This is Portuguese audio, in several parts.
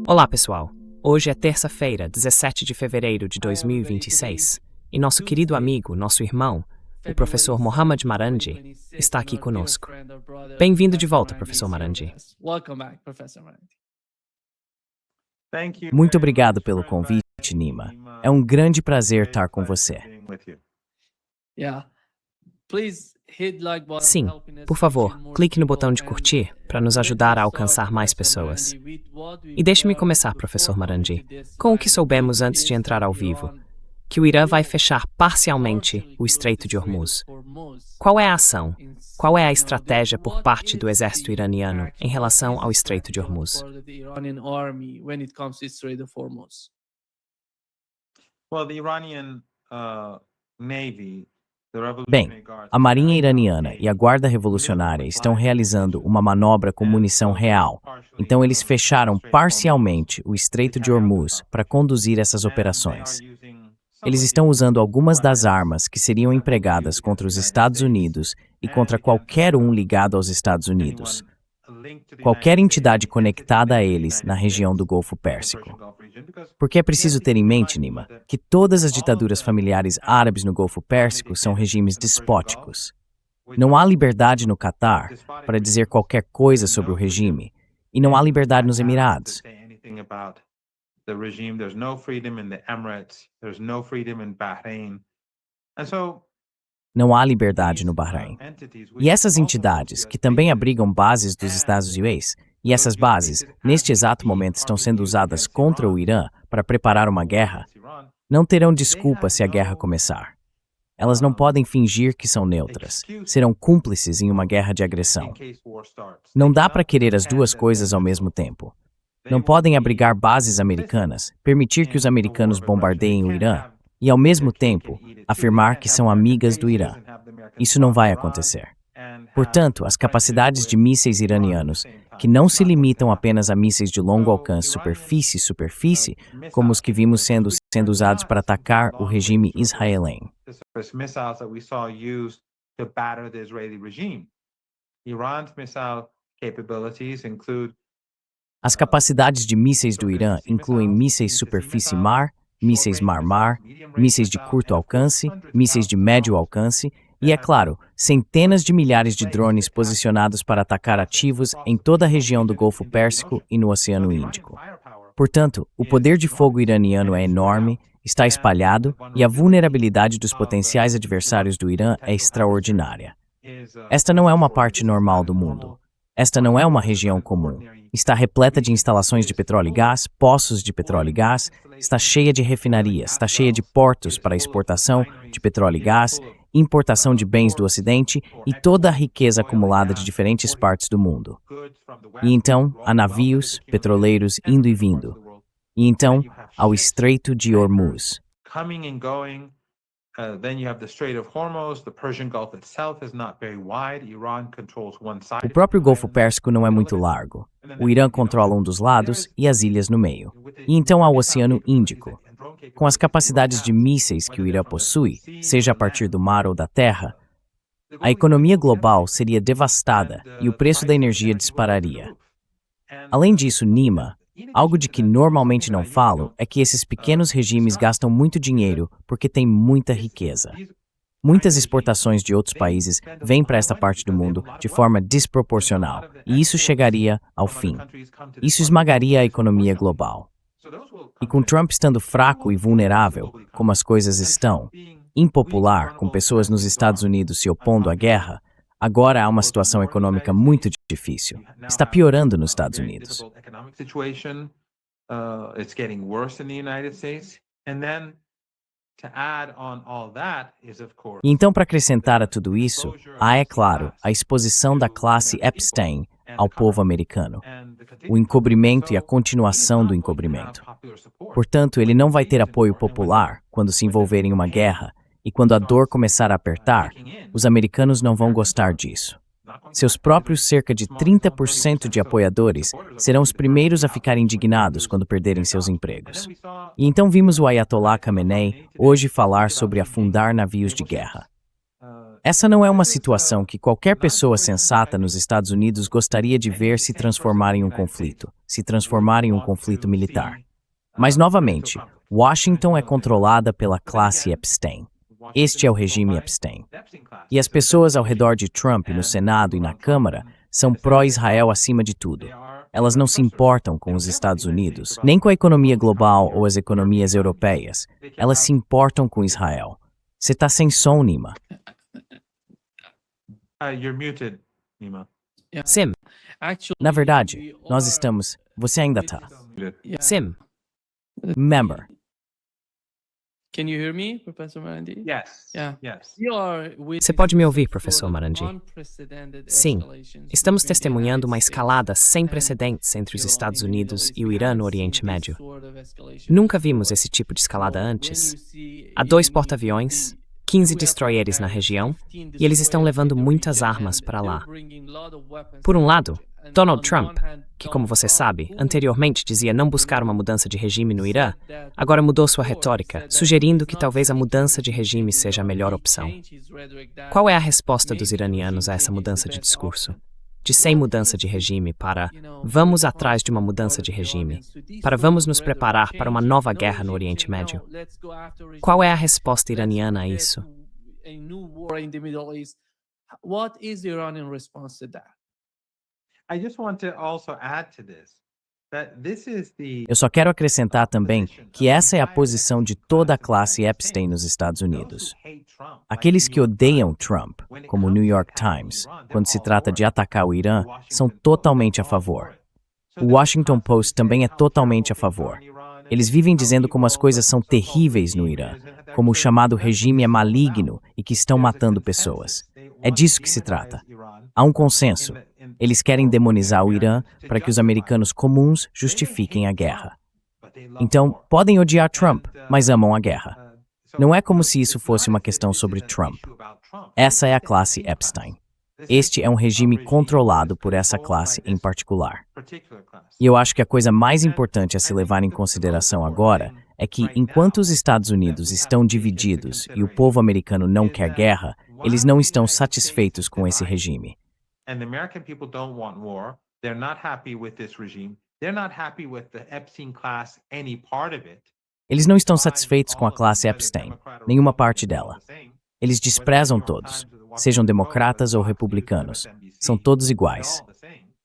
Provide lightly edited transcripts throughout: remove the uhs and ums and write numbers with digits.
Olá, pessoal! Hoje é terça-feira, 17 de fevereiro de 2026, e nosso querido amigo, nosso irmão, o professor Mohammad Marandi, está aqui conosco. Bem-vindo de volta, professor Marandi. Muito obrigado pelo convite, Nima. É um grande prazer estar com você. Sim, por favor, clique no botão de curtir para nos ajudar a alcançar mais pessoas. E deixe-me começar, professor Marandi, com o que soubemos antes de entrar ao vivo, que o Irã vai fechar parcialmente o Estreito de Hormuz. Qual é a ação? Qual é a estratégia por parte do exército iraniano em relação ao Estreito de Hormuz? Bem, a Marinha Iraniana e a Guarda Revolucionária estão realizando uma manobra com munição real, então eles fecharam parcialmente o Estreito de Hormuz para conduzir essas operações. Eles estão usando algumas das armas que seriam empregadas contra os Estados Unidos e contra qualquer um ligado aos Estados Unidos. Qualquer entidade conectada a eles na região do Golfo Pérsico. Porque é preciso ter em mente, Nima, que todas as ditaduras familiares árabes no Golfo Pérsico são regimes despóticos. Não há liberdade no Catar para dizer qualquer coisa sobre o regime, e não há liberdade nos Emirados. Não há liberdade no Bahrein. E essas entidades, que também abrigam bases dos Estados Unidos, e essas bases, neste exato momento, estão sendo usadas contra o Irã para preparar uma guerra, não terão desculpa se a guerra começar. Elas não podem fingir que são neutras. Serão cúmplices em uma guerra de agressão. Não dá para querer as duas coisas ao mesmo tempo. Não podem abrigar bases americanas, permitir que os americanos bombardeiem o Irã e, ao mesmo tempo, afirmar que são amigas do Irã. Isso não vai acontecer. Portanto, as capacidades de mísseis iranianos, que não se limitam apenas a mísseis de longo alcance superfície, como os que vimos sendo usados para atacar o regime israelense. As capacidades de mísseis do Irã incluem mísseis superfície-mar, mísseis mar-mar, mísseis de curto alcance, mísseis de médio alcance e, é claro, centenas de milhares de drones posicionados para atacar ativos em toda a região do Golfo Pérsico e no Oceano Índico. Portanto, o poder de fogo iraniano é enorme, está espalhado e a vulnerabilidade dos potenciais adversários do Irã é extraordinária. Esta não é uma parte normal do mundo. Esta não é uma região comum. Está repleta de instalações de petróleo e gás, poços de petróleo e gás, está cheia de refinarias, está cheia de portos para exportação de petróleo e gás, importação de bens do Ocidente e toda a riqueza acumulada de diferentes partes do mundo. E então, há navios, petroleiros indo e vindo. E então, há o Estreito de Hormuz. O próprio Golfo Pérsico não é muito largo. O Irã controla um dos lados e as ilhas no meio. E então há o Oceano Índico. Com as capacidades de mísseis que o Irã possui, seja a partir do mar ou da terra, a economia global seria devastada e o preço da energia dispararia. Além disso, Nima, algo de que normalmente não falo é que esses pequenos regimes gastam muito dinheiro porque têm muita riqueza. Muitas exportações de outros países vêm para esta parte do mundo de forma desproporcional, e isso chegaria ao fim. Isso esmagaria a economia global. E com Trump estando fraco e vulnerável, como as coisas estão, impopular, com pessoas nos Estados Unidos se opondo à guerra, agora há uma situação econômica muito difícil. Está piorando nos Estados Unidos. E então, para acrescentar a tudo isso, há, é claro, a exposição da classe Epstein ao povo americano, o encobrimento e a continuação do encobrimento. Portanto, ele não vai ter apoio popular quando se envolver em uma guerra, e quando a dor começar a apertar, os americanos não vão gostar disso. Seus próprios cerca de 30% de apoiadores serão os primeiros a ficar indignados quando perderem seus empregos. E então vimos o Ayatollah Khamenei hoje falar sobre afundar navios de guerra. Essa não é uma situação que qualquer pessoa sensata nos Estados Unidos gostaria de ver se transformar em um conflito militar. Mas, novamente, Washington é controlada pela classe Epstein. Este é o regime Epstein. E as pessoas ao redor de Trump no Senado e na Câmara são pró-Israel acima de tudo. Elas não se importam com os Estados Unidos, nem com a economia global ou as economias europeias. Elas se importam com Israel. Você tá sem som, Nima. You're muted, Nima. Sim, Na verdade, nós estamos... Você ainda tá. sim. Member. Can you hear me, Professor Marandi? Yes. Yeah. Yes. Você pode me ouvir, professor Marandi? Sim, estamos testemunhando uma escalada sem precedentes entre os Estados Unidos e o Irã no Oriente Médio. Nunca vimos esse tipo de escalada antes. Há 2 porta-aviões, 15 destroyers na região, e eles estão levando muitas armas para lá. Por um lado, Donald Trump, que, como você sabe, anteriormente dizia não buscar uma mudança de regime no Irã, agora mudou sua retórica, sugerindo que talvez a mudança de regime seja a melhor opção. Qual é a resposta dos iranianos a essa mudança de discurso? De sem mudança de regime para vamos atrás de uma mudança de regime, para vamos nos preparar para uma nova guerra no Oriente Médio. Qual é a resposta iraniana a isso? What is the Iranian response to that? I just want to also add to this that this is the Eu só quero acrescentar também que essa é a posição de toda a classe Epstein nos Estados Unidos. Aqueles que odeiam Trump, como o New York Times, quando se trata de atacar o Irã, são totalmente a favor. O Washington Post também é totalmente a favor. Eles vivem dizendo como as coisas são terríveis no Irã, como o chamado regime é maligno e que estão matando pessoas. É disso que se trata. Há um consenso. Eles querem demonizar o Irã para que os americanos comuns justifiquem a guerra. Então, podem odiar Trump, mas amam a guerra. Não é como se isso fosse uma questão sobre Trump. Essa é a classe Epstein. Este é um regime controlado por essa classe em particular. E eu acho que a coisa mais importante a se levar em consideração agora é que, enquanto os Estados Unidos estão divididos e o povo americano não quer guerra, eles não estão satisfeitos com esse regime. and the American people don't want war. They're not happy with this regime. They're not happy with the Epstein class, any part of it. Eles não estão satisfeitos com a classe Epstein, nenhuma parte dela. Eles desprezam todos, sejam democratas ou republicanos. São todos iguais.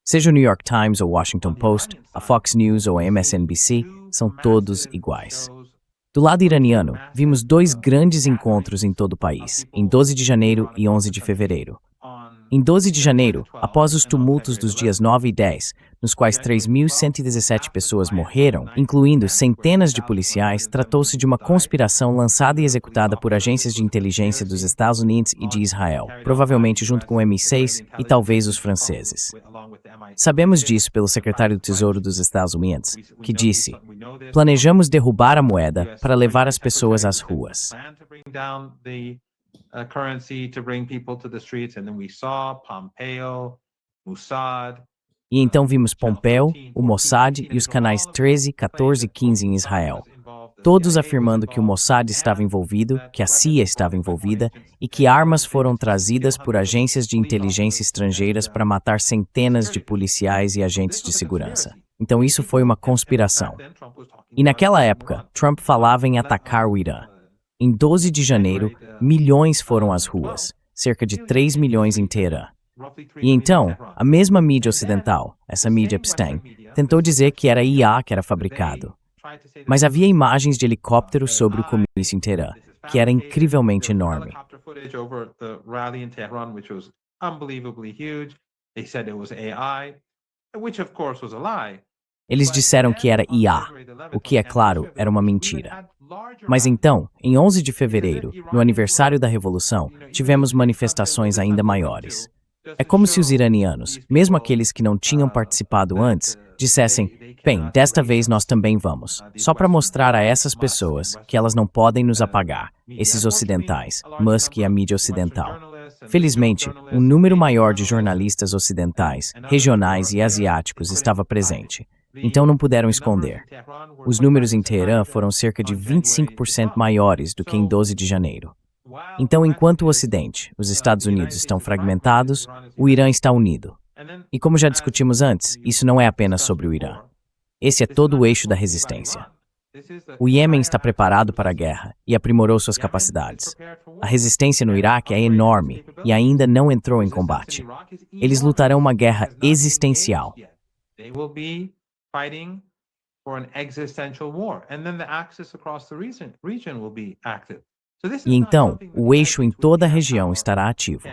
Seja o New York Times ou Washington Post, a Fox News ou a MSNBC, são todos iguais. Do lado iraniano, vimos 2 grandes encontros em todo o país, em 12 de janeiro e 11 de fevereiro. Em 12 de janeiro, após os tumultos dos dias 9 e 10, nos quais 3.117 pessoas morreram, incluindo centenas de policiais, tratou-se de uma conspiração lançada e executada por agências de inteligência dos Estados Unidos e de Israel, provavelmente junto com o MI6 e talvez os franceses. Sabemos disso pelo secretário do Tesouro dos Estados Unidos, que disse: planejamos derrubar a moeda para levar as pessoas às ruas. Currency to bring people to the streets, and then we saw Pompeo, Mossad. E então vimos Pompeo, o Mossad e os canais 13, 14 e 15 em Israel, todos afirmando que o Mossad estava envolvido, que a CIA estava envolvida e que armas foram trazidas por agências de inteligência estrangeiras para matar centenas de policiais e agentes de segurança. Então isso foi uma conspiração. E naquela época, Trump falava em atacar o Irã. Em 12 de janeiro, milhões foram às ruas, cerca de 3 milhões em Teherã. E então, a mesma mídia ocidental, essa mídia Epstein, tentou dizer que era IA que era fabricado. Mas havia imagens de helicópteros sobre o comício em Teherã, que era incrivelmente enorme. Eles disseram que era IA, o que, é claro, era uma mentira. Mas então, em 11 de fevereiro, no aniversário da Revolução, tivemos manifestações ainda maiores. É como se os iranianos, mesmo aqueles que não tinham participado antes, dissessem: bem, desta vez nós também vamos, só para mostrar a essas pessoas que elas não podem nos apagar, esses ocidentais, Musk e a mídia ocidental. Felizmente, um número maior de jornalistas ocidentais, regionais e asiáticos estava presente. Então não puderam esconder. Os números em Teherã foram cerca de 25% maiores do que em 12 de janeiro. Então, enquanto o Ocidente, os Estados Unidos, estão fragmentados, o Irã está unido. E como já discutimos antes, isso não é apenas sobre o Irã. Esse é todo o eixo da resistência. O Iêmen está preparado para a guerra e aprimorou suas capacidades. A resistência no Iraque é enorme e ainda não entrou em combate. Eles lutarão uma guerra existencial. E então, o eixo em toda a região estará ativo.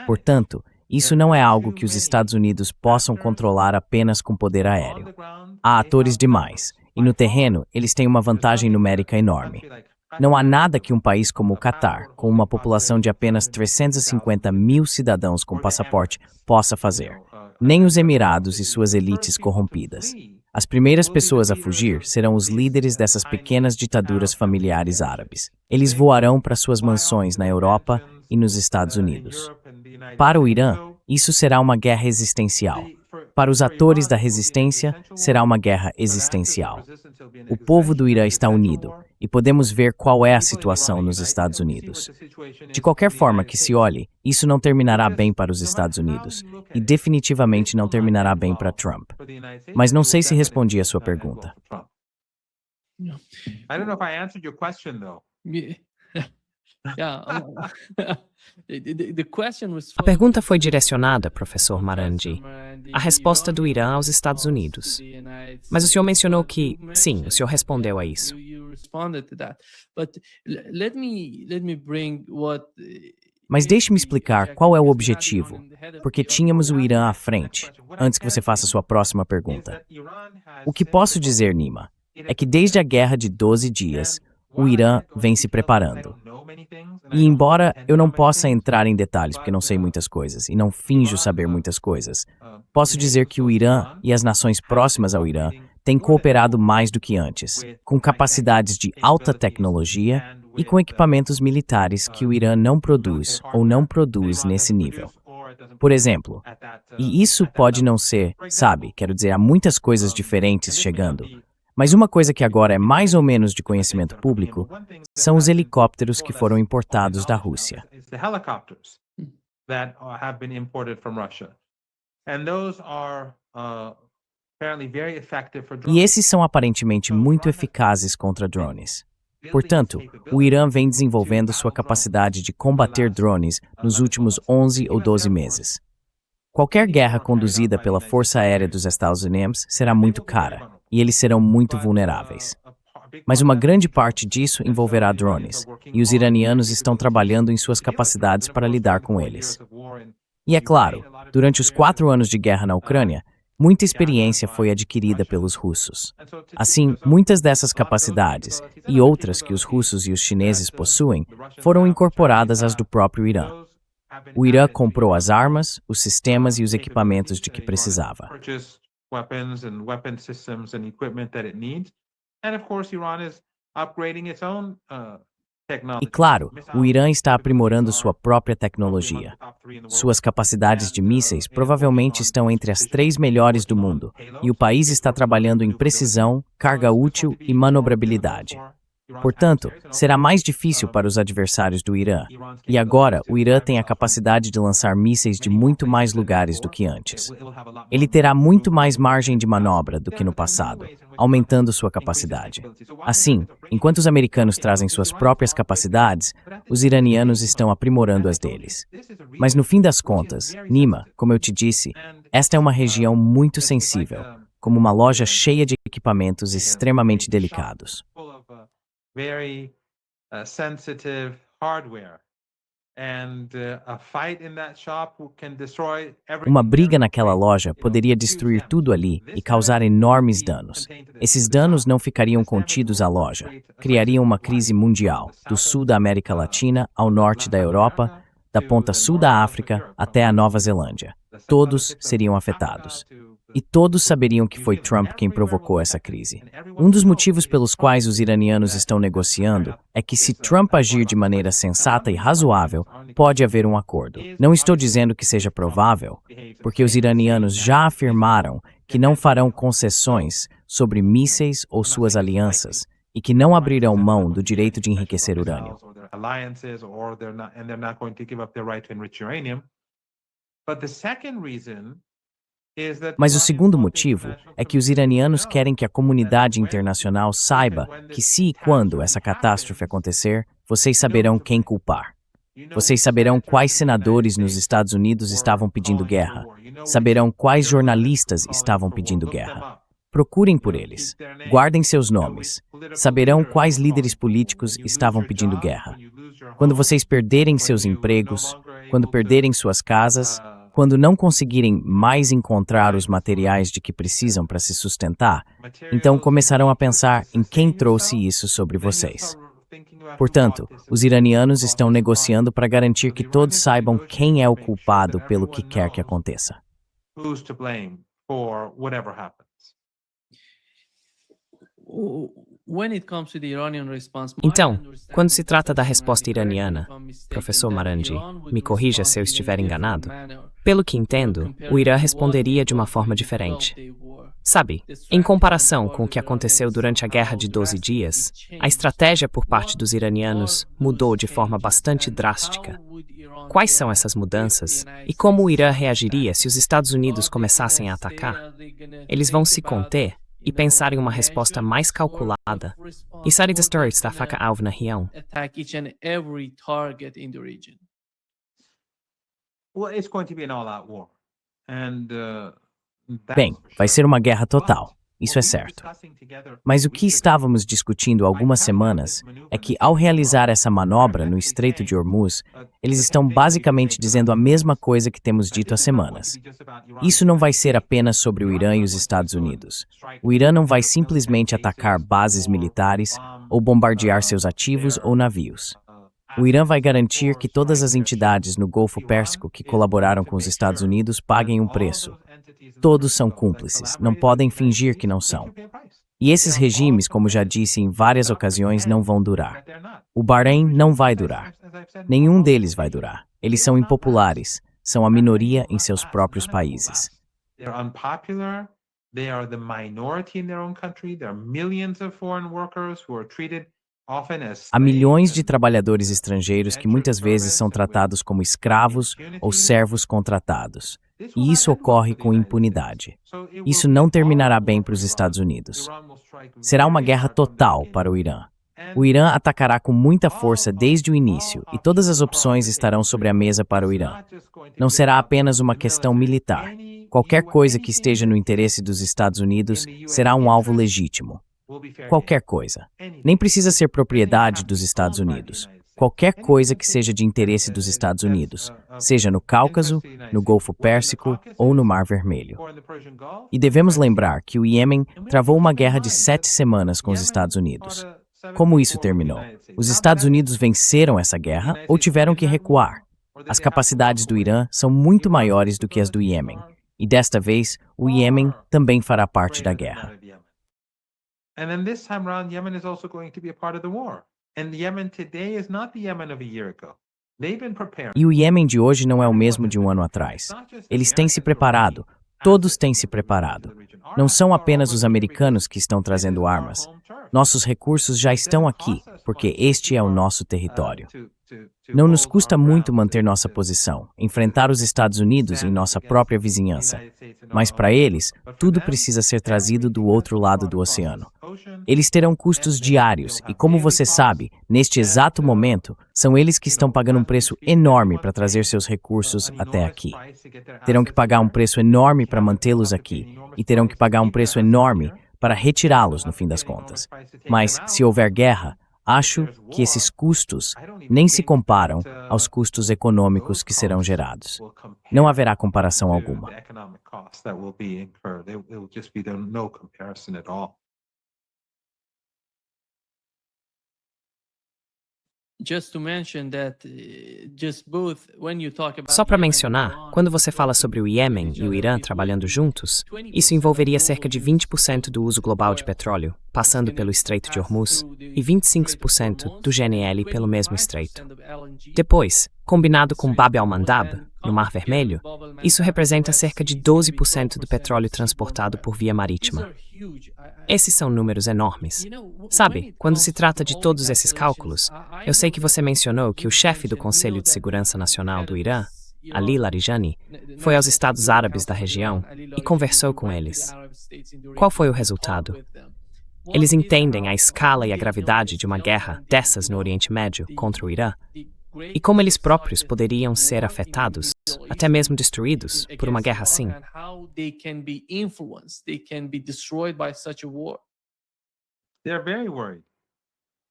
Portanto, isso não é algo que os Estados Unidos possam controlar apenas com poder aéreo. Há atores demais, e no terreno eles têm uma vantagem numérica enorme. Não há nada que um país como o Catar, com uma população de apenas 350 mil cidadãos com passaporte, possa fazer. Nem os Emirados e suas elites corrompidas. As primeiras pessoas a fugir serão os líderes dessas pequenas ditaduras familiares árabes. Eles voarão para suas mansões na Europa e nos Estados Unidos. Para o Irã, isso será uma guerra existencial. Para os atores da resistência, será uma guerra existencial. O povo do Irã está unido, e podemos ver qual é a situação nos Estados Unidos. De qualquer forma que se olhe, isso não terminará bem para os Estados Unidos, e definitivamente não terminará bem para Trump. Mas não sei se respondi a sua pergunta. I don't know if I answered your question, though. A pergunta foi direcionada, professor Marandi, à resposta do Irã aos Estados Unidos. Mas o senhor mencionou que, sim, o senhor respondeu a isso. Mas deixe-me explicar qual é o objetivo, porque tínhamos o Irã à frente, antes que você faça sua próxima pergunta. O que posso dizer, Nima, é que desde a Guerra de 12 Dias, o Irã vem se preparando. E embora eu não possa entrar em detalhes, porque não sei muitas coisas, e não finjo saber muitas coisas, posso dizer que o Irã e as nações próximas ao Irã têm cooperado mais do que antes, com capacidades de alta tecnologia e com equipamentos militares que o Irã não produz ou não produz nesse nível. Por exemplo, e isso pode não ser, sabe, quero dizer, há muitas coisas diferentes chegando, mas uma coisa que agora é mais ou menos de conhecimento público são os helicópteros que foram importados da Rússia. E esses são aparentemente muito eficazes contra drones. Portanto, o Irã vem desenvolvendo sua capacidade de combater drones nos últimos 11 ou 12 meses. Qualquer guerra conduzida pela Força Aérea dos Estados Unidos será muito cara, e eles serão muito vulneráveis. Mas uma grande parte disso envolverá drones, e os iranianos estão trabalhando em suas capacidades para lidar com eles. E é claro, durante os 4 anos de guerra na Ucrânia, muita experiência foi adquirida pelos russos. Assim, muitas dessas capacidades, e outras que os russos e os chineses possuem, foram incorporadas às do próprio Irã. O Irã comprou as armas, os sistemas e os equipamentos de que precisava. Weapons and weapon systems and equipment that it needs. And of course, Iran is upgrading its own technology. E claro, o Irã está aprimorando sua própria tecnologia. Suas capacidades de mísseis provavelmente estão entre as 3 melhores do mundo, e o país está trabalhando em precisão, carga útil e manobrabilidade. Portanto, será mais difícil para os adversários do Irã. E agora, o Irã tem a capacidade de lançar mísseis de muito mais lugares do que antes. Ele terá muito mais margem de manobra do que no passado, aumentando sua capacidade. Assim, enquanto os americanos trazem suas próprias capacidades, os iranianos estão aprimorando as deles. Mas no fim das contas, Nima, como eu te disse, esta é uma região muito sensível, como uma loja cheia de equipamentos extremamente delicados. Very sensitive hardware. And a fight in that shop can destroy everything. Uma briga naquela loja poderia destruir tudo ali e causar enormes danos. Esses danos não ficariam contidos à loja. Criariam uma crise mundial, do sul da América Latina ao norte da Europa, da ponta sul da África até a Nova Zelândia. Todos seriam afetados. E todos saberiam que foi Trump quem provocou essa crise. Um dos motivos pelos quais os iranianos estão negociando é que se Trump agir de maneira sensata e razoável, pode haver um acordo. Não estou dizendo que seja provável, porque os iranianos já afirmaram que não farão concessões sobre mísseis ou suas alianças, e que não abrirão mão do direito de enriquecer urânio. Alliances, or they're not going to give up their right to enrich uranium. But the second reason is that Mas o segundo motivo é que os iranianos querem que a comunidade internacional saiba que se e quando essa catástrofe acontecer, vocês saberão quem culpar. Vocês saberão quais senadores nos Estados Unidos estavam pedindo guerra. Saberão quais jornalistas estavam pedindo guerra. Procurem por eles. Guardem seus nomes. Saberão quais líderes políticos estavam pedindo guerra. Quando vocês perderem seus empregos, quando perderem suas casas, quando não conseguirem mais encontrar os materiais de que precisam para se sustentar, então começarão a pensar em quem trouxe isso sobre vocês. Portanto, os iranianos estão negociando para garantir que todos saibam quem é o culpado pelo que quer que aconteça. who's to blame for whatever happens. Então, quando se trata da resposta iraniana, professor Marandi, me corrija se eu estiver enganado, pelo que entendo, o Irã responderia de uma forma diferente. Sabe, em comparação com o que aconteceu durante a Guerra de 12 Dias, a estratégia por parte dos iranianos mudou de forma bastante drástica. Quais são essas mudanças e como o Irã reagiria se os Estados Unidos começassem a atacar? Eles vão se conter e pensar em uma resposta mais calculada. E Sari da Story está faca-alvo na região. Well, it's going to be an all-out war. And Bem, vai ser uma guerra total, isso é certo. Mas o que estávamos discutindo há algumas semanas é que, ao realizar essa manobra no Estreito de Hormuz, eles estão basicamente dizendo a mesma coisa que temos dito há semanas. Isso não vai ser apenas sobre o Irã e os Estados Unidos. O Irã não vai simplesmente atacar bases militares ou bombardear seus ativos ou navios. O Irã vai garantir que todas as entidades no Golfo Pérsico que colaboraram com os Estados Unidos paguem um preço. Todos são cúmplices, não podem fingir que não são. E esses regimes, como já disse em várias ocasiões, não vão durar. O Bahrein não vai durar. Nenhum deles vai durar. Eles são impopulares, são a minoria em seus próprios países. They're unpopular. They are the minority in their own country. There are millions of foreign workers who are treated often as Há milhões de trabalhadores estrangeiros que muitas vezes são tratados como escravos ou servos contratados. E isso ocorre com impunidade. Isso não terminará bem para os Estados Unidos. Será uma guerra total para o Irã. O Irã atacará com muita força desde o início e todas as opções estarão sobre a mesa para o Irã. Não será apenas uma questão militar. Qualquer coisa que esteja no interesse dos Estados Unidos será um alvo legítimo. Qualquer coisa. Nem precisa ser propriedade dos Estados Unidos. Qualquer coisa que seja de interesse dos Estados Unidos, seja no Cáucaso, no Golfo Pérsico ou no Mar Vermelho. E devemos lembrar que o Iêmen travou uma guerra de 7 semanas com os Estados Unidos. Como isso terminou? Os Estados Unidos venceram essa guerra ou tiveram que recuar? As capacidades do Irã são muito maiores do que as do Iêmen. E desta vez, o Iêmen também fará parte da guerra. And then this time around, Yemen is also going to be a part of the war. And Yemen today is not the Yemen of a year ago. They've been preparing. E o Iêmen de hoje não é o mesmo de um ano atrás. Eles têm se preparado. Todos têm se preparado. Não são apenas os americanos que estão trazendo armas. Nossos recursos já estão aqui, porque este é o nosso território. Não nos custa muito manter nossa posição, enfrentar os Estados Unidos em nossa própria vizinhança. Mas para eles, tudo precisa ser trazido do outro lado do oceano. Eles terão custos diários e, como você sabe, neste exato momento, são eles que estão pagando um preço enorme para trazer seus recursos até aqui. Terão que pagar um preço enorme para mantê-los aqui e terão que pagar um preço enorme para retirá-los no fim das contas. Mas, se houver guerra, acho que esses custos nem se comparam aos custos econômicos que serão gerados. Não haverá comparação alguma. Só para mencionar, quando você fala sobre o Iêmen e o Irã trabalhando juntos, isso envolveria cerca de 20% do uso global de petróleo, passando pelo Estreito de Hormuz, e 25% do GNL pelo mesmo estreito. Depois, combinado com Bab al-Mandab, no Mar Vermelho, isso representa cerca de 12% do petróleo transportado por via marítima. Esses são números enormes. Sabe, quando se trata de todos esses cálculos, eu sei que você mencionou que o chefe do Conselho de Segurança Nacional do Irã, Ali Larijani, foi aos Estados Árabes da região e conversou com eles. Qual foi o resultado? Eles entendem a escala e a gravidade de uma guerra dessas no Oriente Médio contra o Irã e como eles próprios poderiam ser afetados, até mesmo destruídos, por uma guerra assim. They're very worried.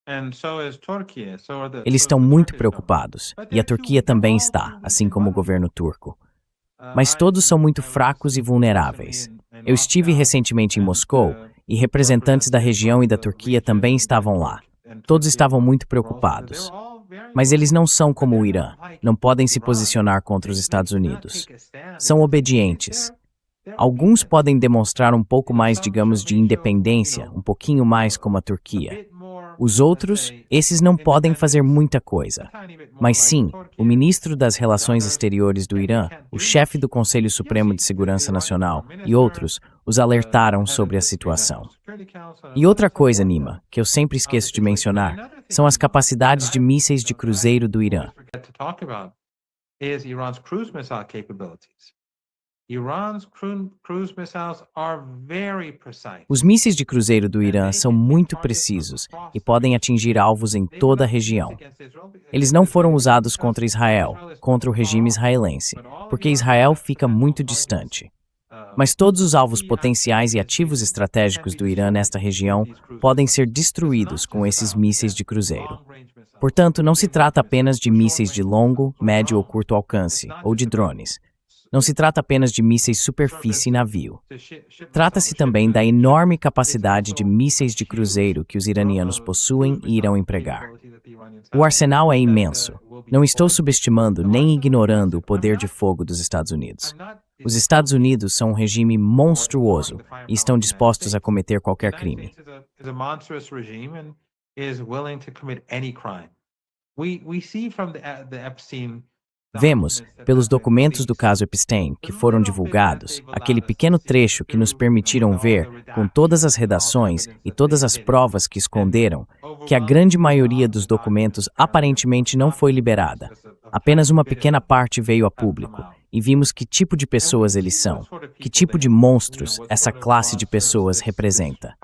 And so is Turkey. Eles estão muito preocupados, e a Turquia também está, assim como o governo turco. Mas todos são muito fracos e vulneráveis. Eu estive recentemente em Moscou, e representantes da região e da Turquia também estavam lá. Todos estavam muito preocupados. Mas eles não são como o Irã, não podem se posicionar contra os Estados Unidos. São obedientes. Alguns podem demonstrar um pouco mais, digamos, de independência, um pouquinho mais como a Turquia. Os outros, esses não podem fazer muita coisa. Mas sim, o ministro das Relações Exteriores do Irã, o chefe do Conselho Supremo de Segurança Nacional e outros os alertaram sobre a situação. E outra coisa, Nima, que eu sempre esqueço de mencionar, são as capacidades de mísseis de cruzeiro do Irã. Os mísseis de cruzeiro do Irã são muito precisos e podem atingir alvos em toda a região. Eles não foram usados contra Israel, contra o regime israelense, porque Israel fica muito distante. Mas todos os alvos potenciais e ativos estratégicos do Irã nesta região podem ser destruídos com esses mísseis de cruzeiro. Portanto, não se trata apenas de mísseis de longo, médio ou curto alcance, ou de drones. Não se trata apenas de mísseis superfície e navio. Trata-se também da enorme capacidade de mísseis de cruzeiro que os iranianos possuem e irão empregar. O arsenal é imenso. Não estou subestimando nem ignorando o poder de fogo dos Estados Unidos. Os Estados Unidos são um regime monstruoso e estão dispostos a cometer qualquer crime. Vemos, pelos documentos do caso Epstein que foram divulgados, aquele pequeno trecho que nos permitiram ver, com todas as redações e todas as provas que esconderam, que a grande maioria dos documentos aparentemente não foi liberada. Apenas uma pequena parte veio a público, e vimos que tipo de pessoas eles são, que tipo de monstros essa classe de pessoas representa.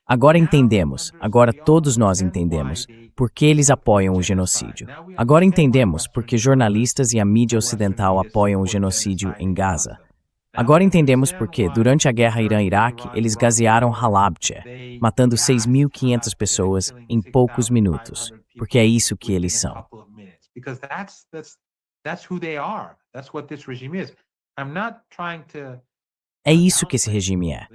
Agora entendemos, agora todos nós entendemos, por que eles apoiam o genocídio. Agora entendemos por que jornalistas e a mídia ocidental apoiam o genocídio em Gaza. Agora entendemos por que, durante a guerra Irã-Iraque, eles gasearam Halabja, matando 6.500 pessoas em poucos minutos, porque é isso que eles são. É isso que esse regime é.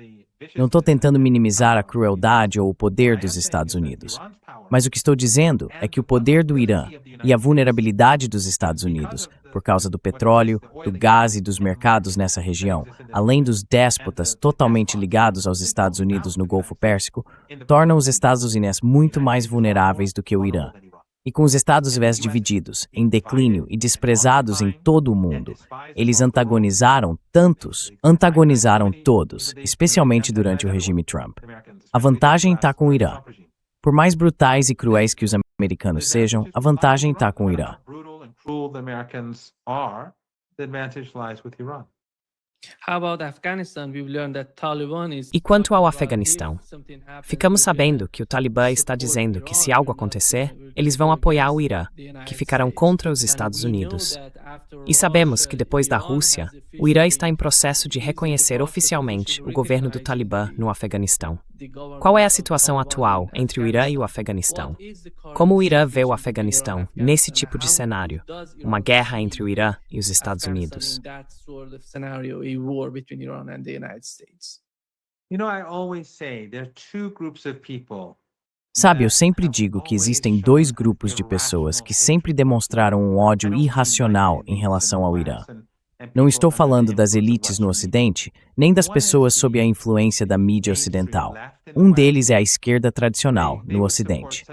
Não estou tentando minimizar a crueldade ou o poder dos Estados Unidos. Mas o que estou dizendo é que o poder do Irã e a vulnerabilidade dos Estados Unidos, por causa do petróleo, do gás e dos mercados nessa região, além dos déspotas totalmente ligados aos Estados Unidos no Golfo Pérsico, tornam os Estados Unidos muito mais vulneráveis do que o Irã. E com os Estados Unidos divididos, em declínio e desprezados em todo o mundo, eles antagonizaram todos, especialmente durante o regime Trump. A vantagem está com o Irã. Por mais brutais e cruéis que os americanos sejam, a vantagem está com o Irã. E quanto ao Afeganistão? Ficamos sabendo que o Talibã está dizendo que se algo acontecer, eles vão apoiar o Irã, que ficarão contra os Estados Unidos. E sabemos que depois da Rússia, o Irã está em processo de reconhecer oficialmente o governo do Talibã no Afeganistão. Qual é a situação atual entre o Irã e o Afeganistão? Como o Irã vê o Afeganistão nesse tipo de cenário? Uma guerra entre o Irã e os Estados Unidos. Sabe, eu sempre digo que existem dois grupos de pessoas que sempre demonstraram um ódio irracional em relação ao Irã. Não estou falando das elites no Ocidente, nem das pessoas sob a influência da mídia ocidental. Um deles é a esquerda tradicional, no Ocidente.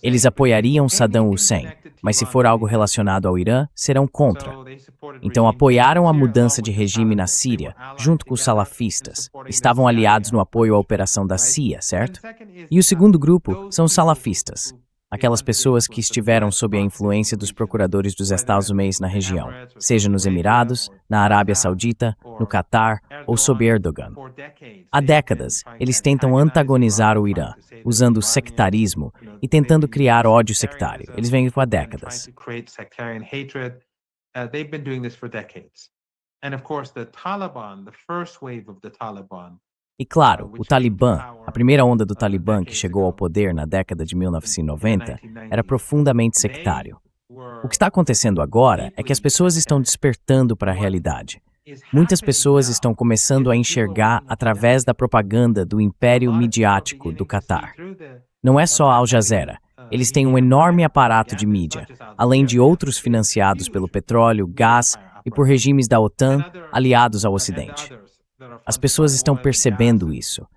Eles apoiariam Saddam Hussein, mas se for algo relacionado ao Irã, serão contra. Então apoiaram a mudança de regime na Síria, junto com os salafistas. Estavam aliados no apoio à operação da CIA, certo? E o segundo grupo são os salafistas. Aquelas pessoas que estiveram sob a influência dos procuradores dos Estados Unidos na região, seja nos Emirados, na Arábia Saudita, no Catar ou sob Erdogan. Há décadas, eles tentam antagonizar o Irã, usando o sectarismo e tentando criar ódio sectário. Eles vêm há décadas. They've been doing this for decades. And of course, the Taliban, the first wave of the Taliban. E claro, o Talibã, a primeira onda do Talibã que chegou ao poder na década de 1990, era profundamente sectário. O que está acontecendo agora é que as pessoas estão despertando para a realidade. Muitas pessoas estão começando a enxergar através da propaganda do império midiático do Catar. Não é só a Al Jazeera. Eles têm um enorme aparato de mídia, além de outros financiados pelo petróleo, gás e por regimes da OTAN aliados ao Ocidente. As pessoas estão percebendo isso.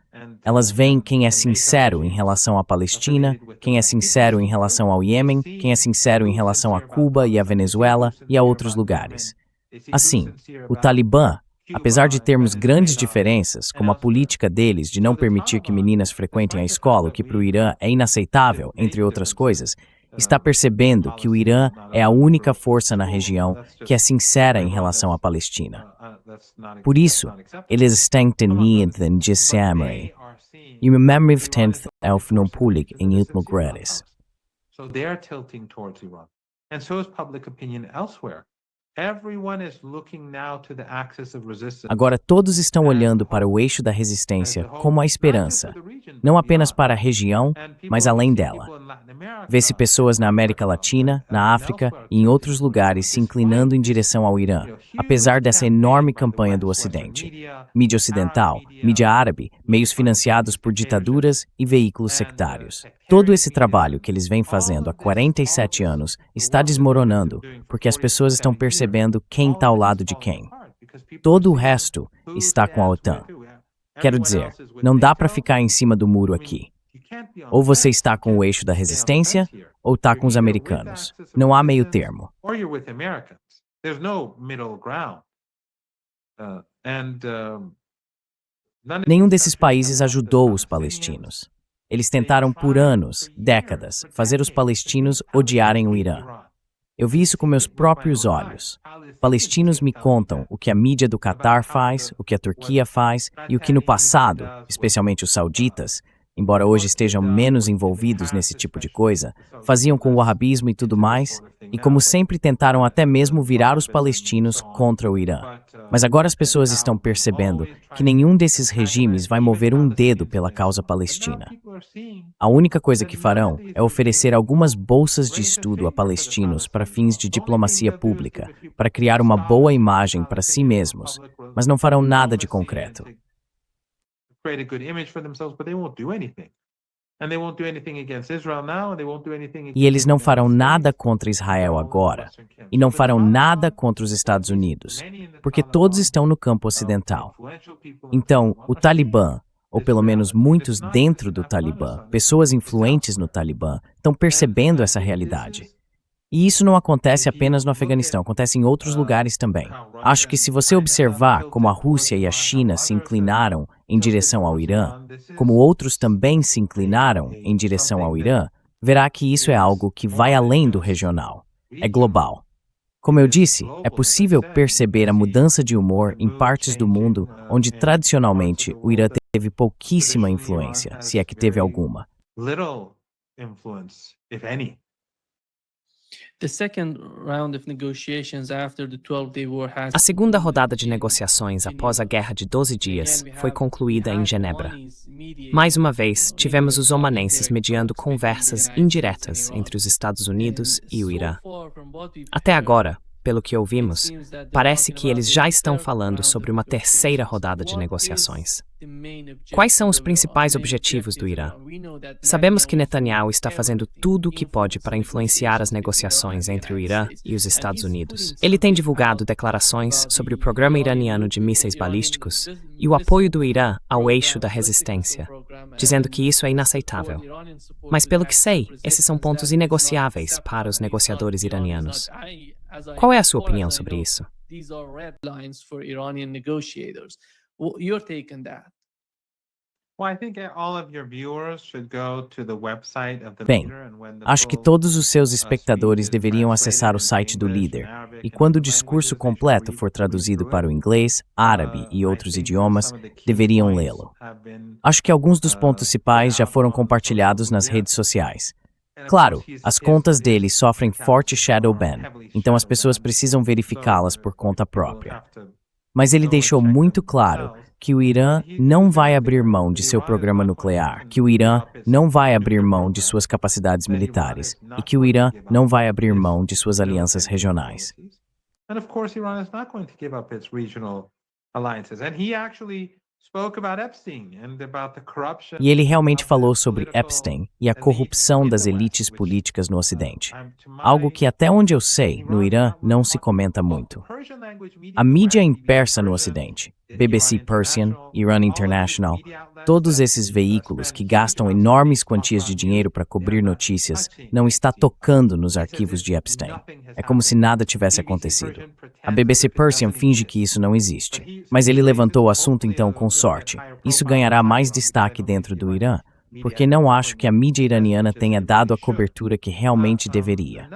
Elas veem quem é sincero em relação à Palestina, quem é sincero em relação ao Iêmen, quem é sincero em relação a Cuba e a Venezuela e a outros lugares. Assim, o Talibã, apesar de termos grandes diferenças, como a política deles de não permitir que meninas frequentem a escola, o que para o Irã é inaceitável, entre outras coisas, está percebendo que o Irã é a única força na região que é sincera em relação à Palestina. Por isso, eles estão teniendo de samari e o mesmo tenth não público em ultimos. So they are tilting towards Iran. And so is public opinion elsewhere. Everyone is looking now to the axis of resistance. Agora todos estão olhando para o eixo da resistência como a esperança, não apenas para a região, mas além dela. Vê-se pessoas na América Latina, na África e em outros lugares se inclinando em direção ao Irã, apesar dessa enorme campanha do Ocidente. Mídia ocidental, mídia árabe, meios financiados por ditaduras e veículos sectários. Todo esse trabalho que eles vêm fazendo há 47 anos está desmoronando, porque as pessoas estão percebendo quem está ao lado de quem. Todo o resto está com a OTAN. Quero dizer, não dá para ficar em cima do muro aqui. Ou você está com o eixo da resistência, ou está com os americanos. Não há meio termo. Nenhum desses países ajudou os palestinos. Eles tentaram por anos, décadas, fazer os palestinos odiarem o Irã. Eu vi isso com meus próprios olhos. Palestinos me contam o que a mídia do Catar faz, o que a Turquia faz e o que no passado, especialmente os sauditas, embora hoje estejam menos envolvidos nesse tipo de coisa, faziam com o wahhabismo e tudo mais, e como sempre tentaram até mesmo virar os palestinos contra o Irã. Mas agora as pessoas estão percebendo que nenhum desses regimes vai mover um dedo pela causa palestina. A única coisa que farão é oferecer algumas bolsas de estudo a palestinos para fins de diplomacia pública, para criar uma boa imagem para si mesmos, mas não farão nada de concreto. Create a good image for themselves, but they won't do anything. And they won't do anything against Israel now, and they won't do anything E eles não farão nada contra Israel agora, e não farão nada contra os Estados Unidos, porque todos estão no campo ocidental. Então, o Talibã, ou pelo menos muitos dentro do Talibã, pessoas influentes no Talibã, estão percebendo essa realidade. E isso não acontece apenas no Afeganistão, acontece em outros lugares também. Acho que se você observar como a Rússia e a China se inclinaram em direção ao Irã, como outros também se inclinaram em direção ao Irã, verá que isso é algo que vai além do regional, é global. Como eu disse, é possível perceber a mudança de humor em partes do mundo onde tradicionalmente o Irã teve pouquíssima influência, se é que teve alguma. little influence, if any. A segunda rodada de negociações após a Guerra de 12 Dias foi concluída em Genebra. Mais uma vez, tivemos os omanenses mediando conversas indiretas entre os Estados Unidos e o Irã. Até agora, pelo que ouvimos, parece que eles já estão falando sobre uma terceira rodada de negociações. Quais são os principais objetivos do Irã? Sabemos que Netanyahu está fazendo tudo o que pode para influenciar as negociações entre o Irã e os Estados Unidos. Ele tem divulgado declarações sobre o programa iraniano de mísseis balísticos e o apoio do Irã ao eixo da resistência, dizendo que isso é inaceitável. Mas, pelo que sei, esses são pontos inegociáveis para os negociadores iranianos. Qual é a sua opinião sobre isso? Bem, acho que todos os seus espectadores deveriam acessar o site do líder, e quando o discurso completo for traduzido para o inglês, árabe e outros idiomas, deveriam lê-lo. Acho que alguns dos pontos principais já foram compartilhados nas redes sociais. Claro, as contas dele sofrem forte shadow ban, então as pessoas precisam verificá-las por conta própria. Mas ele deixou muito claro que o Irã não vai abrir mão de seu programa nuclear, que o Irã não vai abrir mão de suas capacidades militares e que o Irã não vai abrir mão de suas alianças regionais. And of course, Iran is not going to give up its regional alliances. And he actually spoke about Epstein and about the corruption. E ele realmente falou sobre Epstein e a corrupção das elites políticas no Ocidente. Algo que, até onde eu sei, no Irã não se comenta muito. A mídia em persa no Ocidente, BBC Persian, Iran International, todos esses veículos que gastam enormes quantias de dinheiro para cobrir notícias, não está tocando nos arquivos de Epstein. É como se nada tivesse acontecido. A BBC Persian finge que isso não existe. Mas ele levantou o assunto então com sorte. Isso ganhará mais destaque dentro do Irã, porque não acho que a mídia iraniana tenha dado a cobertura que realmente deveria.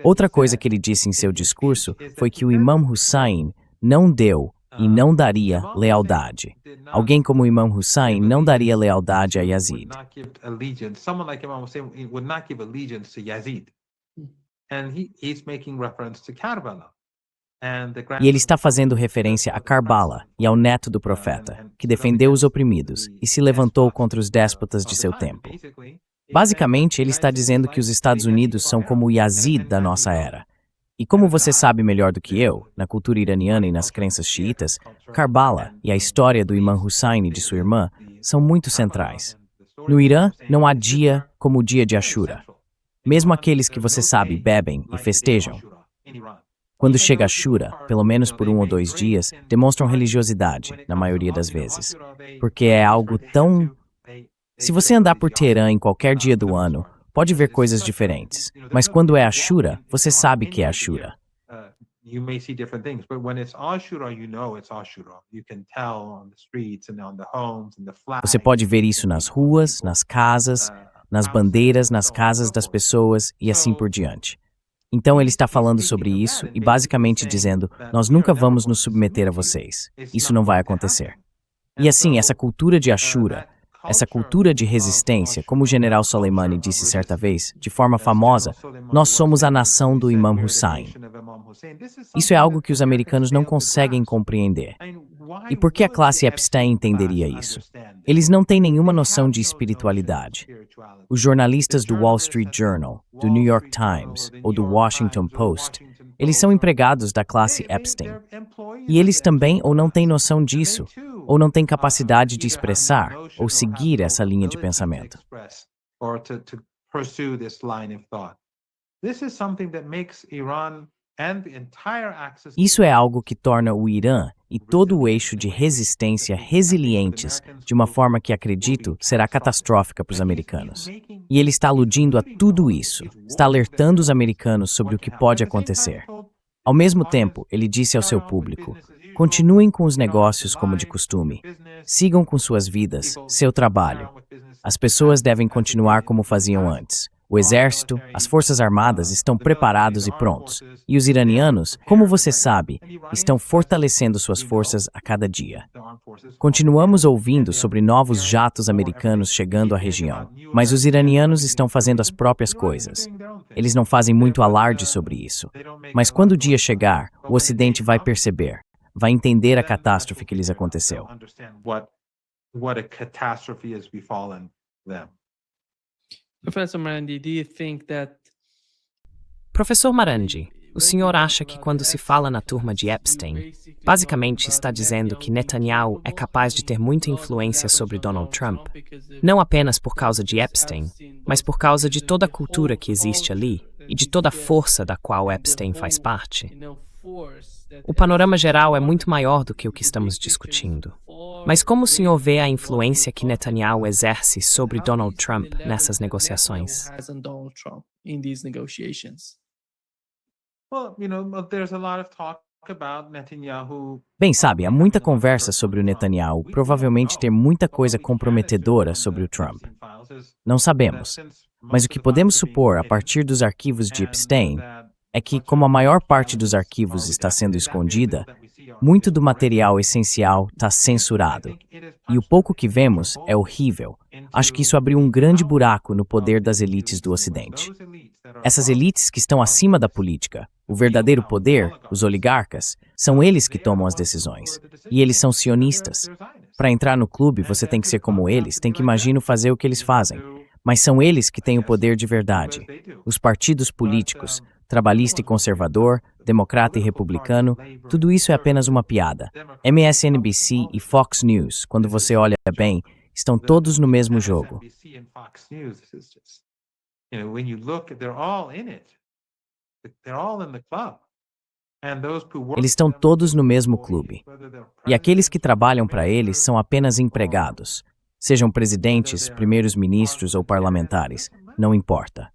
Outra coisa que ele disse em seu discurso foi que o Imam Hussein não deu e não daria lealdade. Alguém como o Imam Hussein não daria lealdade a Yazid. Someone like Imam Hussein would not give allegiance to Yazid. And he's making reference to Karbala. E ele está fazendo referência a Karbala e ao neto do profeta, que defendeu os oprimidos e se levantou contra os déspotas de seu tempo. Basicamente, ele está dizendo que os Estados Unidos são como o Yazid da nossa era. E como você sabe melhor do que eu, na cultura iraniana e nas crenças xiitas, Karbala e a história do Imam Hussein e de sua irmã são muito centrais. No Irã, não há dia como o dia de Ashura. Mesmo aqueles que você sabe bebem e festejam. Quando chega Ashura, pelo menos por 1 ou 2 dias, demonstram religiosidade, na maioria das vezes. Porque é algo tão... Se você andar por Teherã em qualquer dia do ano, pode ver coisas diferentes. Mas quando é Ashura, você sabe que é Ashura. Você pode ver isso nas ruas, nas casas, nas bandeiras, nas casas das pessoas e assim por diante. Então ele está falando sobre isso e basicamente dizendo, nós nunca vamos nos submeter a vocês. Isso não vai acontecer. E assim, essa cultura de Ashura, essa cultura de resistência, como o general Soleimani disse certa vez, de forma famosa, nós somos a nação do Imam Hussein. Isso é algo que os americanos não conseguem compreender. E por que a classe Epstein entenderia isso? Eles não têm nenhuma noção de espiritualidade. Os jornalistas do Wall Street Journal, do New York Times ou do Washington Post, eles são empregados da classe Epstein. E eles também ou não têm noção disso, ou não têm capacidade de expressar ou seguir essa linha de pensamento. Isso é algo que torna o Irã e todo o eixo de resistência resilientes de uma forma que, acredito, será catastrófica para os americanos. E ele está aludindo a tudo isso, está alertando os americanos sobre o que pode acontecer. Ao mesmo tempo, ele disse ao seu público, continuem com os negócios como de costume, sigam com suas vidas, seu trabalho. As pessoas devem continuar como faziam antes. O exército, as forças armadas estão preparados e prontos. E os iranianos, como você sabe, estão fortalecendo suas forças a cada dia. Continuamos ouvindo sobre novos jatos americanos chegando à região, mas os iranianos estão fazendo as próprias coisas. Eles não fazem muito alarde sobre isso. Mas quando o dia chegar, o Ocidente vai perceber, vai entender a catástrofe que lhes aconteceu. Professor Marandi, do you think that Professor Marandi, O senhor acha que quando se fala na turma de Epstein, basicamente está dizendo que Netanyahu é capaz de ter muita influência sobre Donald Trump, não apenas por causa de Epstein, mas por causa de toda a cultura que existe ali e de toda a força da qual Epstein faz parte? O panorama geral é muito maior do que o que estamos discutindo. Mas como o senhor vê a influência que Netanyahu exerce sobre Donald Trump nessas negociações? Well, there's a lot of talk about Netanyahu. Bem, sabe, há muita conversa sobre o Netanyahu provavelmente ter muita coisa comprometedora sobre o Trump. Não sabemos. Mas o que podemos supor a partir dos arquivos de Epstein é que, como a maior parte dos arquivos está sendo escondida, muito do material essencial está censurado. E o pouco que vemos é horrível. Acho que isso abriu um grande buraco no poder das elites do Ocidente. Essas elites que estão acima da política, o verdadeiro poder, os oligarcas, são eles que tomam as decisões. E eles são sionistas. Para entrar no clube, você tem que ser como eles, tem que imaginar fazer o que eles fazem. Mas são eles que têm o poder de verdade. Os partidos políticos, trabalhista e conservador, democrata e republicano, tudo isso é apenas uma piada. MSNBC e Fox News, quando você olha bem, estão todos no mesmo jogo. When you look, they're all in it. They're all in the club. Eles estão todos no mesmo clube. E aqueles que trabalham para eles são apenas empregados. Sejam presidentes, primeiros ministros ou parlamentares, não importa.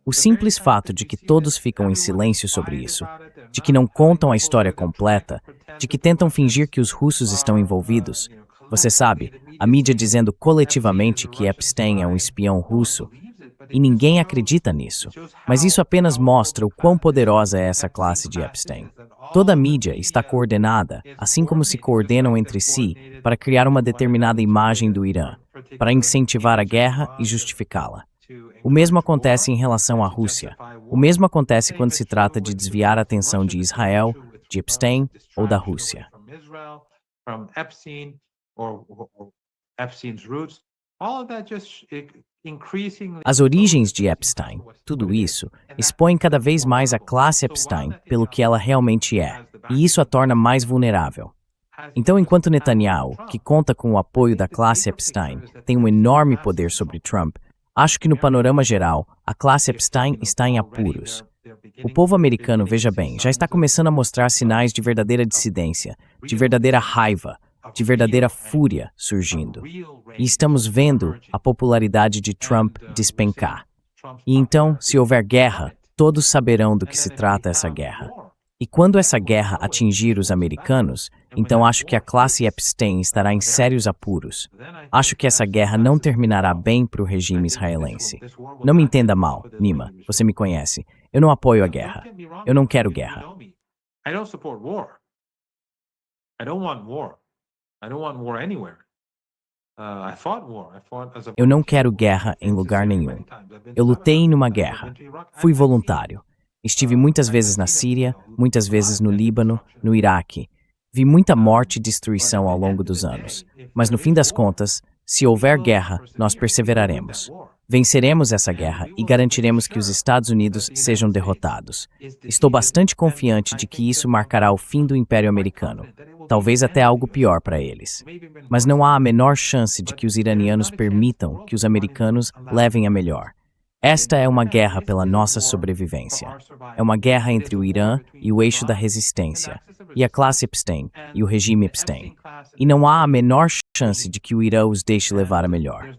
O simples fato de que todos ficam em silêncio sobre isso, de que não contam a história completa, de que tentam fingir que os russos estão envolvidos, você sabe, a mídia dizendo coletivamente que Epstein é um espião russo, e ninguém acredita nisso. Mas isso apenas mostra o quão poderosa é essa classe de Epstein. Toda a mídia está coordenada, assim como se coordenam entre si, para criar uma determinada imagem do Irã, para incentivar a guerra e justificá-la. O mesmo acontece em relação à Rússia. O mesmo acontece quando se trata de desviar a atenção de Israel, de Epstein ou da Rússia. As origens de Epstein, tudo isso, expõe cada vez mais a classe Epstein pelo que ela realmente é, e isso a torna mais vulnerável. Então, enquanto Netanyahu, que conta com o apoio da classe Epstein, tem um enorme poder sobre Trump, acho que no panorama geral, a classe Epstein está em apuros. O povo americano, veja bem, já está começando a mostrar sinais de verdadeira dissidência, de verdadeira raiva, de verdadeira fúria surgindo. E estamos vendo a popularidade de Trump despencar. E então, se houver guerra, todos saberão do que se trata essa guerra. E quando essa guerra atingir os americanos, então acho que a classe Epstein estará em sérios apuros. Acho que essa guerra não terminará bem para o regime israelense. Não me entenda mal, Nima, você me conhece. Eu não apoio a guerra. Eu não quero guerra. Eu não quero guerra em lugar nenhum. Eu lutei numa guerra. Fui voluntário. Estive muitas vezes na Síria, muitas vezes no Líbano, no Iraque. Vi muita morte e destruição ao longo dos anos. Mas no fim das contas, se houver guerra, nós perseveraremos. Venceremos essa guerra e garantiremos que os Estados Unidos sejam derrotados. Estou bastante confiante de que isso marcará o fim do Império Americano. Talvez até algo pior para eles. Mas não há a menor chance de que os iranianos permitam que os americanos levem a melhor. Esta é uma guerra pela nossa sobrevivência. É uma guerra entre o Irã e o eixo da resistência, e a classe Epstein e o regime Epstein. E não há a menor chance de que o Irã os deixe levar a melhor.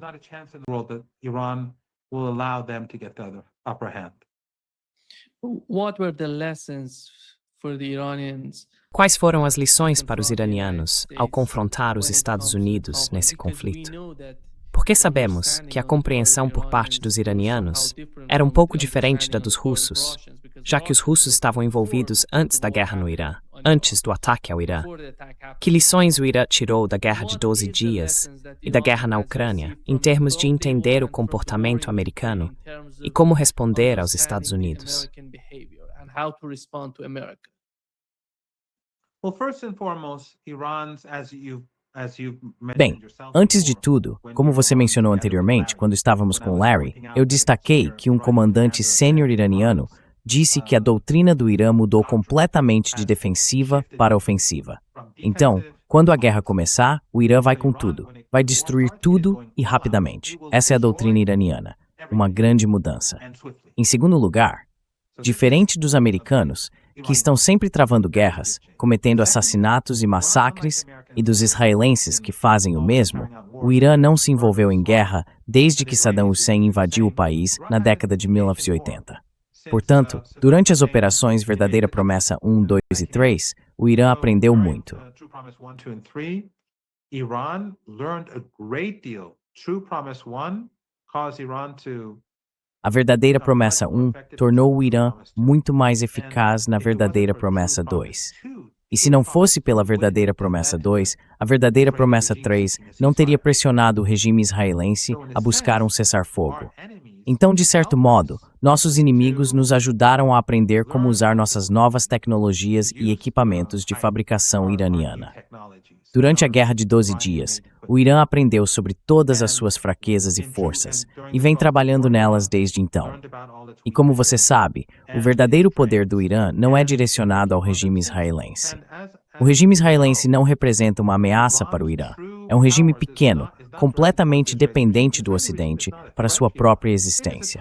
What were the lessons for the Iranians? Quais foram as lições para os iranianos ao confrontar os Estados Unidos nesse conflito? Porque sabemos que a compreensão por parte dos iranianos era um pouco diferente da dos russos, já que os russos estavam envolvidos antes da guerra no Irã, antes do ataque ao Irã. Que lições o Irã tirou da guerra de 12 dias e da guerra na Ucrânia, em termos de entender o comportamento americano e como responder aos Estados Unidos? Bem, antes de tudo, como você mencionou anteriormente, quando estávamos com Larry, eu destaquei que um comandante sênior iraniano disse que a doutrina do Irã mudou completamente de defensiva para ofensiva. Então, quando a guerra começar, o Irã vai com tudo. Vai destruir tudo e rapidamente. Essa é a doutrina iraniana. Uma grande mudança. Em segundo lugar, diferente dos americanos, que estão sempre travando guerras, cometendo assassinatos e massacres, e dos israelenses que fazem o mesmo, o Irã não se envolveu em guerra desde que Saddam Hussein invadiu o país na década de 1980. Portanto, durante as operações Verdadeira Promessa 1, 2 e 3, o Irã aprendeu muito. A Verdadeira Promessa 1 tornou o Irã muito mais eficaz na Verdadeira Promessa 2. E se não fosse pela Verdadeira Promessa 2, a Verdadeira Promessa 3 não teria pressionado o regime israelense a buscar um cessar-fogo. Então, de certo modo, nossos inimigos nos ajudaram a aprender como usar nossas novas tecnologias e equipamentos de fabricação iraniana. Durante a Guerra de 12 Dias, o Irã aprendeu sobre todas as suas fraquezas e forças, e vem trabalhando nelas desde então. E como você sabe, o verdadeiro poder do Irã não é direcionado ao regime israelense. O regime israelense não representa uma ameaça para o Irã. É um regime pequeno, completamente dependente do Ocidente para sua própria existência.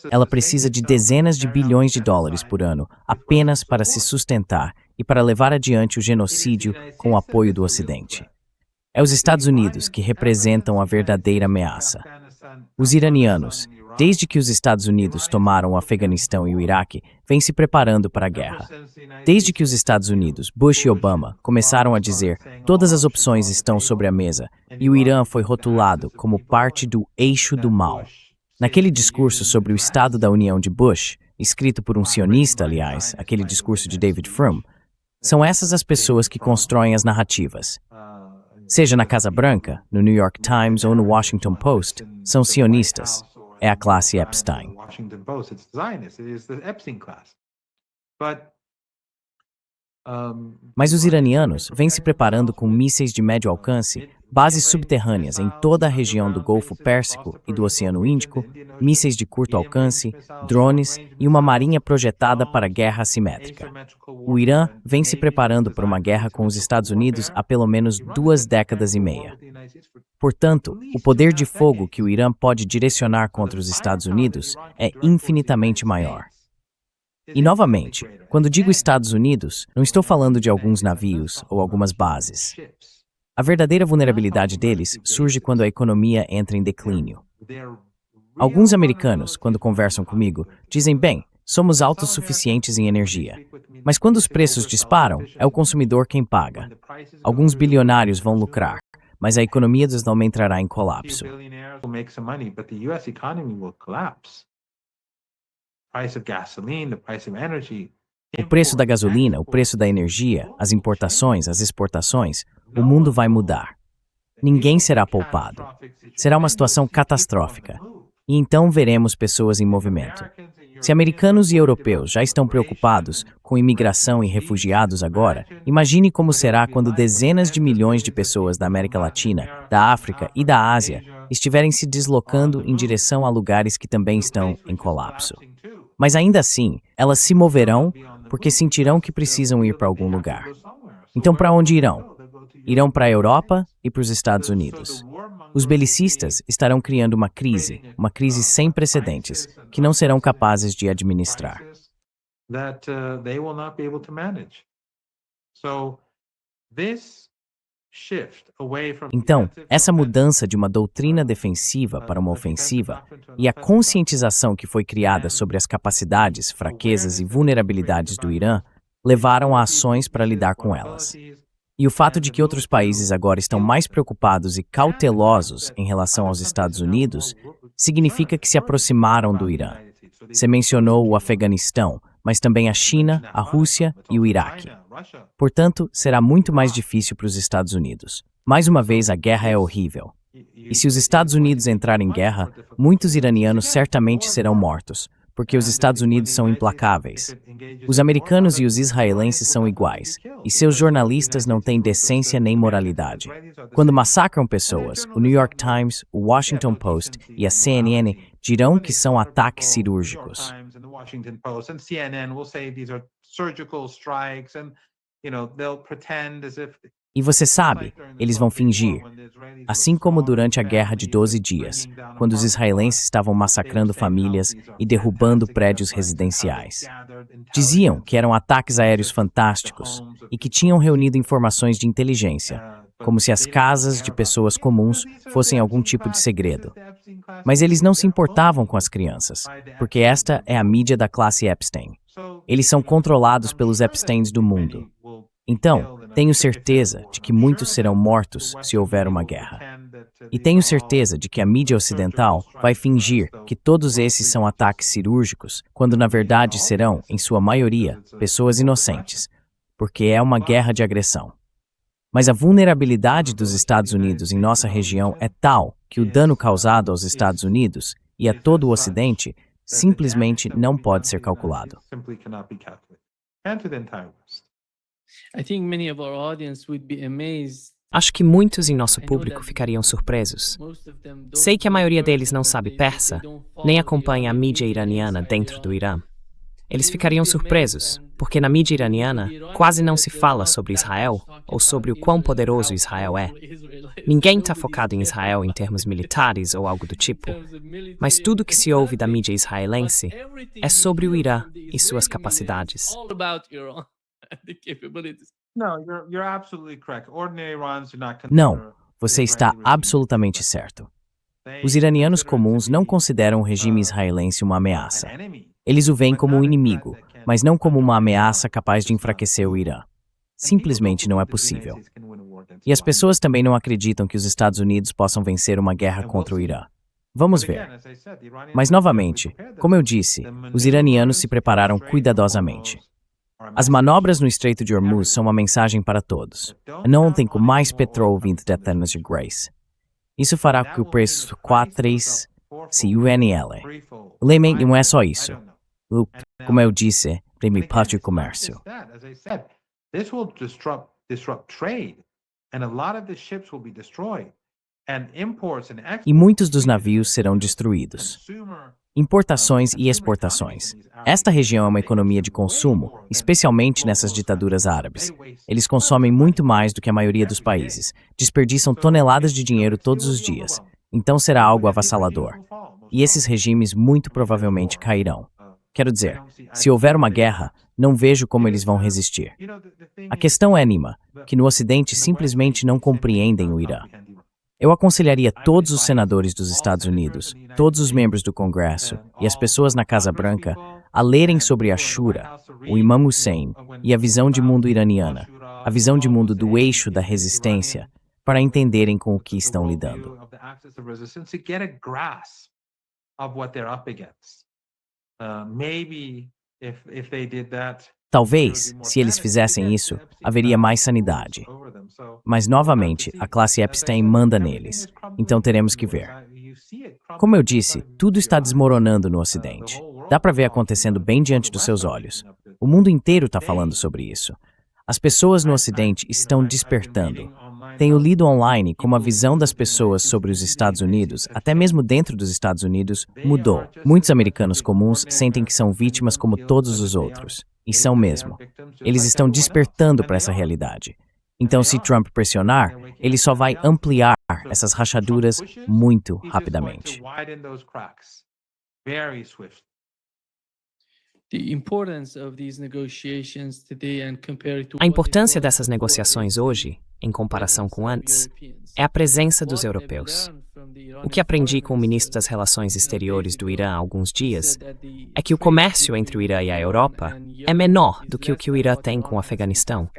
Ela precisa de dezenas de bilhões de dólares por ano apenas para se sustentar e para levar adiante o genocídio com o apoio do Ocidente. É os Estados Unidos que representam a verdadeira ameaça. Os iranianos, desde que os Estados Unidos tomaram o Afeganistão e o Iraque, vêm se preparando para a guerra. Desde que os Estados Unidos, Bush e Obama, começaram a dizer todas as opções estão sobre a mesa, e o Irã foi rotulado como parte do eixo do mal. Naquele discurso sobre o Estado da União de Bush, escrito por um sionista, aliás, aquele discurso de David Frum, são essas as pessoas que constroem as narrativas. Seja na Casa Branca, no New York Times ou no Washington Post, são sionistas. É a classe Epstein. Mas os iranianos vêm se preparando com mísseis de médio alcance, bases subterrâneas em toda a região do Golfo Pérsico e do Oceano Índico, mísseis de curto alcance, drones e uma marinha projetada para guerra assimétrica. O Irã vem se preparando para uma guerra com os Estados Unidos há pelo menos 2 décadas e meia. Portanto, o poder de fogo que o Irã pode direcionar contra os Estados Unidos é infinitamente maior. E, novamente, quando digo Estados Unidos, não estou falando de alguns navios ou algumas bases. A verdadeira vulnerabilidade deles surge quando a economia entra em declínio. Alguns americanos, quando conversam comigo, dizem, bem, somos autossuficientes em energia. Mas quando os preços disparam, é o consumidor quem paga. Alguns bilionários vão lucrar, mas a economia dos não entrará em colapso. O preço da gasolina, o preço da energia, as importações, as exportações, o mundo vai mudar. Ninguém será poupado. Será uma situação catastrófica. E então veremos pessoas em movimento. Se americanos e europeus já estão preocupados com imigração e refugiados agora, imagine como será quando dezenas de milhões de pessoas da América Latina, da África e da Ásia estiverem se deslocando em direção a lugares que também estão em colapso. Mas ainda assim, elas se moverão porque sentirão que precisam ir para algum lugar. Então, para onde irão? Irão para a Europa e para os Estados Unidos. Os belicistas estarão criando uma crise sem precedentes, que não serão capazes de administrar. Então, essa mudança de uma doutrina defensiva para uma ofensiva e a conscientização que foi criada sobre as capacidades, fraquezas e vulnerabilidades do Irã levaram a ações para lidar com elas. E o fato de que outros países agora estão mais preocupados e cautelosos em relação aos Estados Unidos significa que se aproximaram do Irã. Você mencionou o Afeganistão, mas também a China, a Rússia e o Iraque. Portanto, será muito mais difícil para os Estados Unidos. Mais uma vez, a guerra é horrível. E se os Estados Unidos entrarem em guerra, muitos iranianos certamente serão mortos, porque os Estados Unidos são implacáveis. Os americanos e os israelenses são iguais, e seus jornalistas não têm decência nem moralidade. Quando massacram pessoas, o New York Times, o Washington Post e a CNN dirão que são ataques cirúrgicos. E você sabe, eles vão fingir. Assim como durante a Guerra de 12 Dias, quando os israelenses estavam massacrando famílias e derrubando prédios residenciais. Diziam que eram ataques aéreos fantásticos e que tinham reunido informações de inteligência, como se as casas de pessoas comuns fossem algum tipo de segredo. Mas eles não se importavam com as crianças, porque esta é a mídia da classe Epstein. Eles são controlados pelos Epsteins do mundo. Então, tenho certeza de que muitos serão mortos se houver uma guerra. E tenho certeza de que a mídia ocidental vai fingir que todos esses são ataques cirúrgicos, quando na verdade serão, em sua maioria, pessoas inocentes, porque é uma guerra de agressão. Mas a vulnerabilidade dos Estados Unidos em nossa região é tal que o dano causado aos Estados Unidos e a todo o Ocidente simplesmente não pode ser calculado. I think many of our audience would be amazed. Acho que muitos em nosso público ficariam surpresos. Sei que a maioria deles não sabe persa, nem acompanha a mídia iraniana dentro do Irã. Eles ficariam surpresos, porque na mídia iraniana quase não se fala sobre Israel ou sobre o quão poderoso Israel é. Ninguém está focado em Israel em termos militares ou algo do tipo, mas tudo que se ouve da mídia israelense é sobre o Irã e suas capacidades. Não, você está absolutamente certo. Os iranianos comuns não consideram o regime israelense uma ameaça. Eles o veem como um inimigo, mas não como uma ameaça capaz de enfraquecer o Irã. Simplesmente não é possível. E as pessoas também não acreditam que os Estados Unidos possam vencer uma guerra contra o Irã. Vamos ver. Mas, novamente, como eu disse, os iranianos se prepararam cuidadosamente. As manobras no Estreito de Hormuz são uma mensagem para todos. Não ontem com mais petróleo vindo de Atenas de Grace. Isso fará com que o preço 4 se UNL. O lemem não é só isso. Como eu disse, prêmio parte o comércio. This will disrupt trade, and a lot of the ships will be destroyed, and imports and exports. E muitos dos navios serão destruídos. Importações e exportações. Esta região é uma economia de consumo, especialmente nessas ditaduras árabes. Eles consomem muito mais do que a maioria dos países, desperdiçam toneladas de dinheiro todos os dias. Então será algo avassalador. E esses regimes muito provavelmente cairão. Quero dizer, se houver uma guerra, não vejo como eles vão resistir. A questão é, Nima, que no Ocidente simplesmente não compreendem o Irã. Eu aconselharia todos os senadores dos Estados Unidos, todos os membros do Congresso e as pessoas na Casa Branca a lerem sobre a Shura, o Imam Hussein e a visão de mundo iraniana, a visão de mundo do eixo da resistência, para entenderem com o que estão lidando. Talvez, se eles fizessem isso, haveria mais sanidade. Mas, novamente, a classe Epstein manda neles. Então teremos que ver. Como eu disse, tudo está desmoronando no Ocidente. Dá para ver acontecendo bem diante dos seus olhos. O mundo inteiro está falando sobre isso. As pessoas no Ocidente estão despertando. Tenho lido online como a visão das pessoas sobre os Estados Unidos, até mesmo dentro dos Estados Unidos, mudou. Muitos americanos comuns sentem que são vítimas como todos os outros. E são mesmo. Eles estão despertando para essa realidade. Então, se Trump pressionar, ele só vai ampliar essas rachaduras muito rapidamente. A importância dessas negociações hoje, em comparação com antes, é a presença dos europeus. O que aprendi com o ministro das Relações Exteriores do Irã há alguns dias é que o comércio entre o Irã e a Europa é menor do que o Irã tem com o Afeganistão.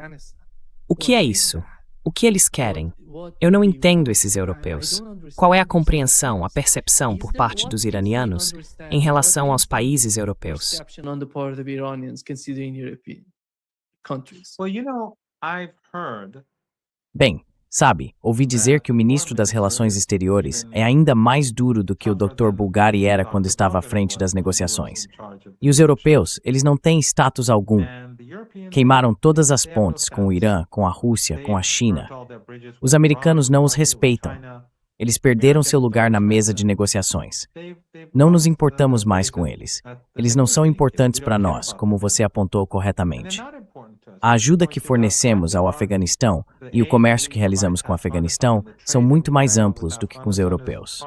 O que é isso? O que eles querem? Eu não entendo esses europeus. Qual é a compreensão, a percepção por parte dos iranianos em relação aos países europeus? Bem, Sabe, ouvi dizer que o ministro das Relações Exteriores é ainda mais duro do que o Dr. Bulgari era quando estava à frente das negociações. E os europeus, eles não têm status algum. Queimaram todas as pontes com o Irã, com a Rússia, com a China. Os americanos não os respeitam. Eles perderam seu lugar na mesa de negociações. Não nos importamos mais com eles. Eles não são importantes para nós, como você apontou corretamente. A ajuda que fornecemos ao Afeganistão e o comércio que realizamos com o Afeganistão são muito mais amplos do que com os europeus.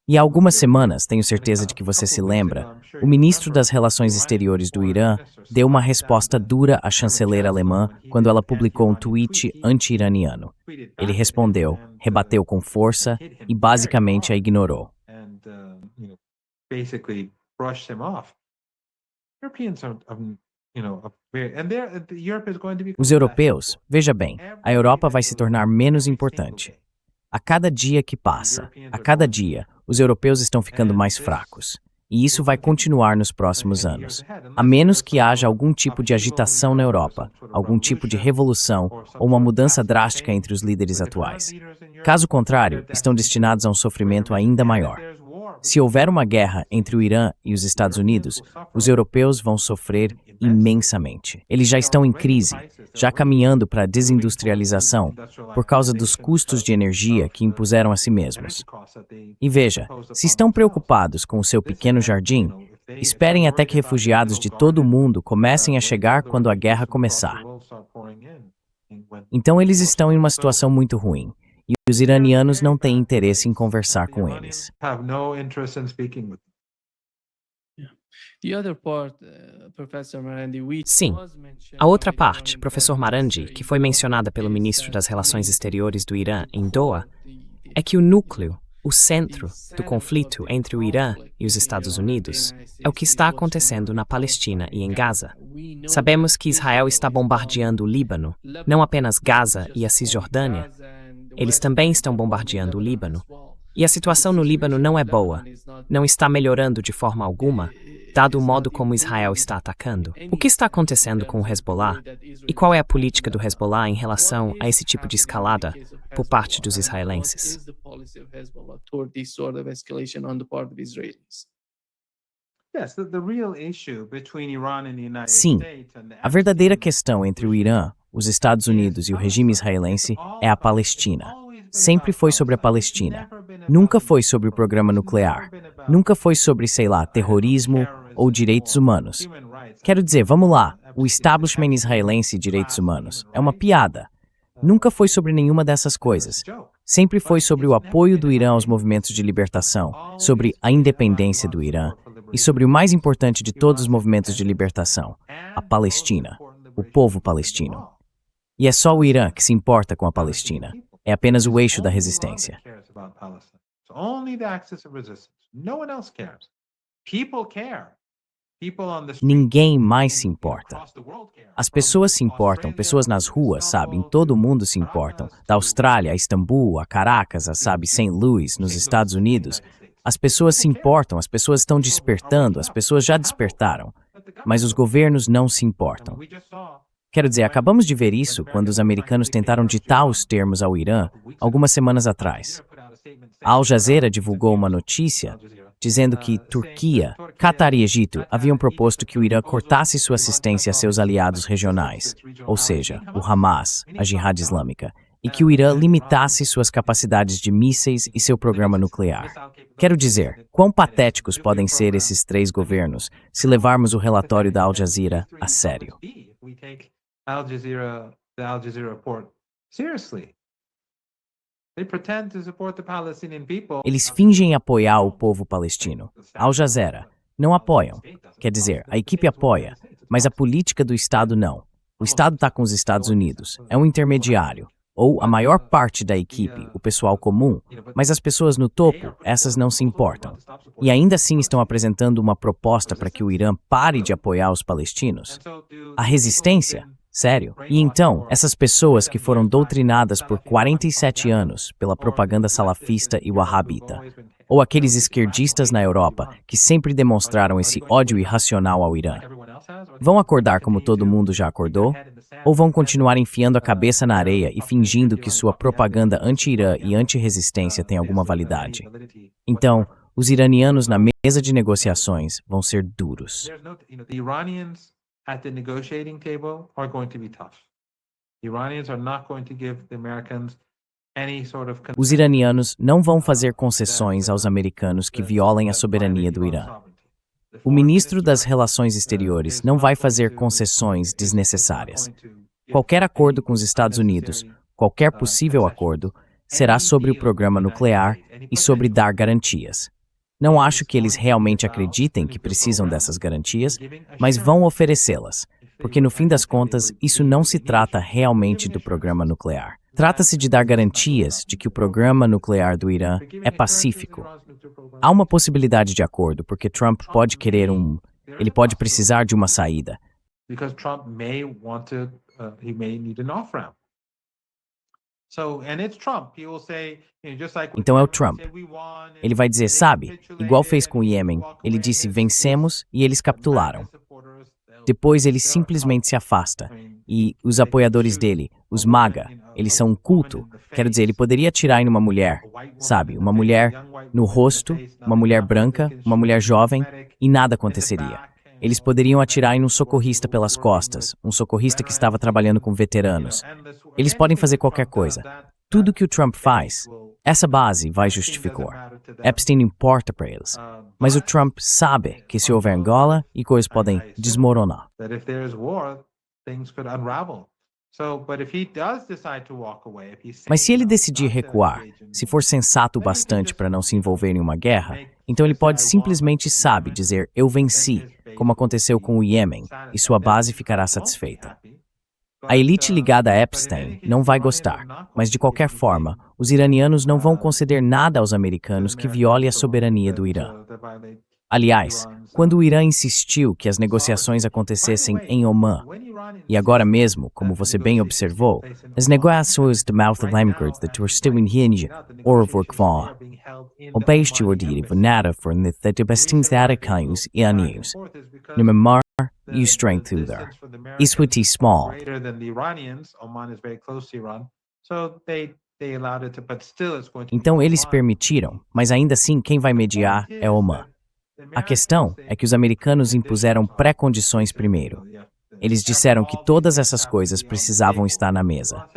E há algumas semanas, tenho certeza de que você se lembra, o ministro das Relações Exteriores do Irã deu uma resposta dura à chanceler alemã quando ela publicou um tweet anti-iraniano. Ele respondeu, rebateu com força e basicamente a ignorou. Os europeus, veja bem, a Europa vai se tornar menos importante. A cada dia que passa, a cada dia, os europeus estão ficando mais fracos. E isso vai continuar nos próximos anos, a menos que haja algum tipo de agitação na Europa, algum tipo de revolução ou uma mudança drástica entre os líderes atuais. Caso contrário, estão destinados a um sofrimento ainda maior. Se houver uma guerra entre o Irã e os Estados Unidos, os europeus vão sofrer imensamente. Eles já estão em crise, já caminhando para a desindustrialização por causa dos custos de energia que impuseram a si mesmos. E veja, se estão preocupados com o seu pequeno jardim, esperem até que refugiados de todo o mundo comecem a chegar quando a guerra começar. Então eles estão em uma situação muito ruim. E os iranianos não têm interesse em conversar com eles. Sim. A outra parte, professor Marandi, que foi mencionada pelo ministro das Relações Exteriores do Irã em Doha, é que o núcleo, o centro do conflito entre o Irã e os Estados Unidos é o que está acontecendo na Palestina e em Gaza. Sabemos que Israel está bombardeando o Líbano, não apenas Gaza e a Cisjordânia. Eles também estão bombardeando o Líbano. E a situação no Líbano não é boa, não está melhorando de forma alguma, dado o modo como Israel está atacando. O que está acontecendo com o Hezbollah? E qual é a política do Hezbollah em relação a esse tipo de escalada por parte dos israelenses? Sim, a verdadeira questão entre o Irã, os Estados Unidos e o regime israelense é a Palestina. Sempre foi sobre a Palestina. Nunca foi sobre o programa nuclear. Nunca foi sobre, sei lá, terrorismo ou direitos humanos. Quero dizer, vamos lá, o establishment israelense e direitos humanos é uma piada. Nunca foi sobre nenhuma dessas coisas. Sempre foi sobre o apoio do Irã aos movimentos de libertação, sobre a independência do Irã e sobre o mais importante de todos os movimentos de libertação, a Palestina, o povo palestino. E é só o Irã que se importa com a Palestina. É apenas o eixo da resistência. Ninguém mais se importa. As pessoas se importam, pessoas nas ruas, sabe, em todo o mundo se importam. Da Austrália a Istambul, a Caracas, a, sabe, St. Louis, nos Estados Unidos. As pessoas se importam, as pessoas estão despertando, as pessoas já despertaram. Mas os governos não se importam. Quero dizer, acabamos de ver isso quando os americanos tentaram ditar os termos ao Irã algumas semanas atrás. A Al Jazeera divulgou uma notícia dizendo que Turquia, Catar e Egito haviam proposto que o Irã cortasse sua assistência a seus aliados regionais, ou seja, o Hamas, a Jihad Islâmica, e que o Irã limitasse suas capacidades de mísseis e seu programa nuclear. Quero dizer, quão patéticos podem ser esses três governos se levarmos o relatório da Al Jazeera a sério. The Al Jazeera report seriously. They pretend to support the Palestinian people. Eles fingem apoiar o povo palestino. Al Jazeera não apoiam. Quer dizer, a equipe apoia, mas a política do Estado não. O Estado está com os Estados Unidos. É um intermediário. Ou a maior parte da equipe, o pessoal comum, mas as pessoas no topo, essas não se importam. E ainda assim estão apresentando uma proposta para que o Irã pare de apoiar os palestinos. A resistência? Sério? E então, essas pessoas que foram doutrinadas por 47 anos pela propaganda salafista e wahhabita, ou aqueles esquerdistas na Europa que sempre demonstraram esse ódio irracional ao Irã, vão acordar como todo mundo já acordou? ou vão continuar enfiando a cabeça na areia e fingindo que sua propaganda anti-Irã e anti-resistência tem alguma validade? Então, os iranianos na mesa de negociações vão ser duros. The Iranians at the negotiating table are going to be tough. The Iranians are not going to give the Americans any sort of Os iranianos não vão fazer concessões aos americanos que violem a soberania do Irã. O ministro das Relações Exteriores não vai fazer concessões desnecessárias. Qualquer acordo com os Estados Unidos, qualquer possível acordo, será sobre o programa nuclear e sobre dar garantias. Não acho que eles realmente acreditem que precisam dessas garantias, mas vão oferecê-las, porque no fim das contas, isso não se trata realmente do programa nuclear. Trata-se de dar garantias de que o programa nuclear do Irã é pacífico. Há uma possibilidade de acordo, porque Trump pode querer ele pode precisar de uma saída. Because Trump may want to, he may need an off-ramp. So, and it's Trump. He will say, just like Então é o Trump. Ele vai dizer, sabe, igual fez com o Iêmen, ele disse vencemos e eles capitularam. Depois ele simplesmente se afasta. E os apoiadores dele, os MAGA, eles são um culto. Quero dizer, ele poderia atirar em uma mulher, sabe? Uma mulher no rosto, uma mulher branca, uma mulher jovem, e nada aconteceria. Eles poderiam atirar em um socorrista pelas costas, um socorrista que estava trabalhando com veteranos. Eles podem fazer qualquer coisa. Tudo que o Trump faz, essa base vai justificar. Epstein importa para eles. Mas o Trump sabe que se houver Angola, e coisas podem desmoronar. Mas se ele decidir recuar, se for sensato bastante para não se envolver em uma guerra, então ele pode simplesmente, dizer eu venci, como aconteceu com o Iêmen, e sua base ficará satisfeita. A elite ligada a Epstein não vai gostar, mas de qualquer forma, os iranianos não vão conceder nada aos americanos que viole a soberania do Irã. Aliás, quando o Irã insistiu que as negociações acontecessem em Omã, e agora mesmo, como você bem observou, as negociações de Malta-Lamgard de Torstein Hinge, Orvokvon, o beijo ordível nada for de bastins aracanhos e aninhos, no memar e o strength there. Isso é small. Então eles permitiram, mas ainda assim quem vai mediar é Omã. A questão é que os americanos impuseram pré-condições primeiro. Eles disseram que todas essas coisas precisavam estar na mesa.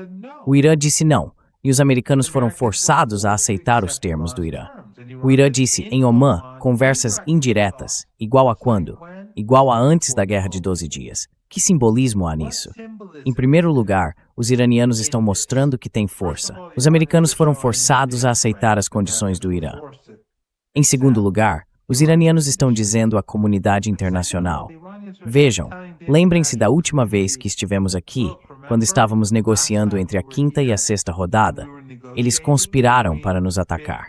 O Irã disse não, e os americanos foram forçados a aceitar os termos do Irã. O Irã disse, em Omã, conversas indiretas, igual a quando? Igual a antes da Guerra de 12 Dias. Que simbolismo há nisso? Em primeiro lugar, os iranianos estão mostrando que têm força. Os americanos foram forçados a aceitar as condições do Irã. Em segundo lugar, os iranianos estão dizendo à comunidade internacional, vejam, lembrem-se da última vez que estivemos aqui, quando estávamos negociando entre a quinta e a sexta rodada, eles conspiraram para nos atacar.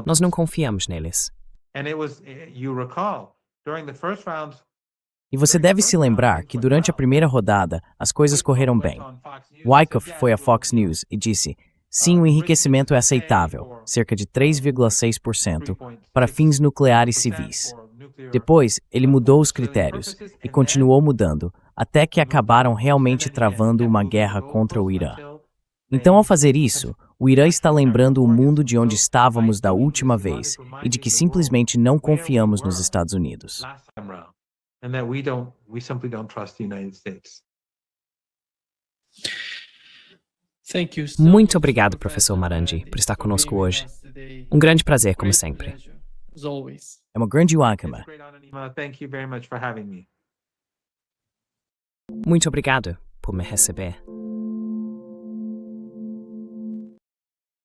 Nós não confiamos neles. E você deve se lembrar que durante a primeira rodada, as coisas correram bem. Wyckoff foi à Fox News e disse, sim, o enriquecimento é aceitável, cerca de 3,6%, para fins nucleares civis. Depois, ele mudou os critérios e continuou mudando, até que acabaram realmente travando uma guerra contra o Irã. Então, ao fazer isso, o Irã está lembrando o mundo de onde estávamos da última vez e de que simplesmente não confiamos nos Estados Unidos. Muito obrigado, professor Marandi, por estar conosco hoje. Um grande prazer, como sempre. É uma grande honra. Muito obrigado por me receber.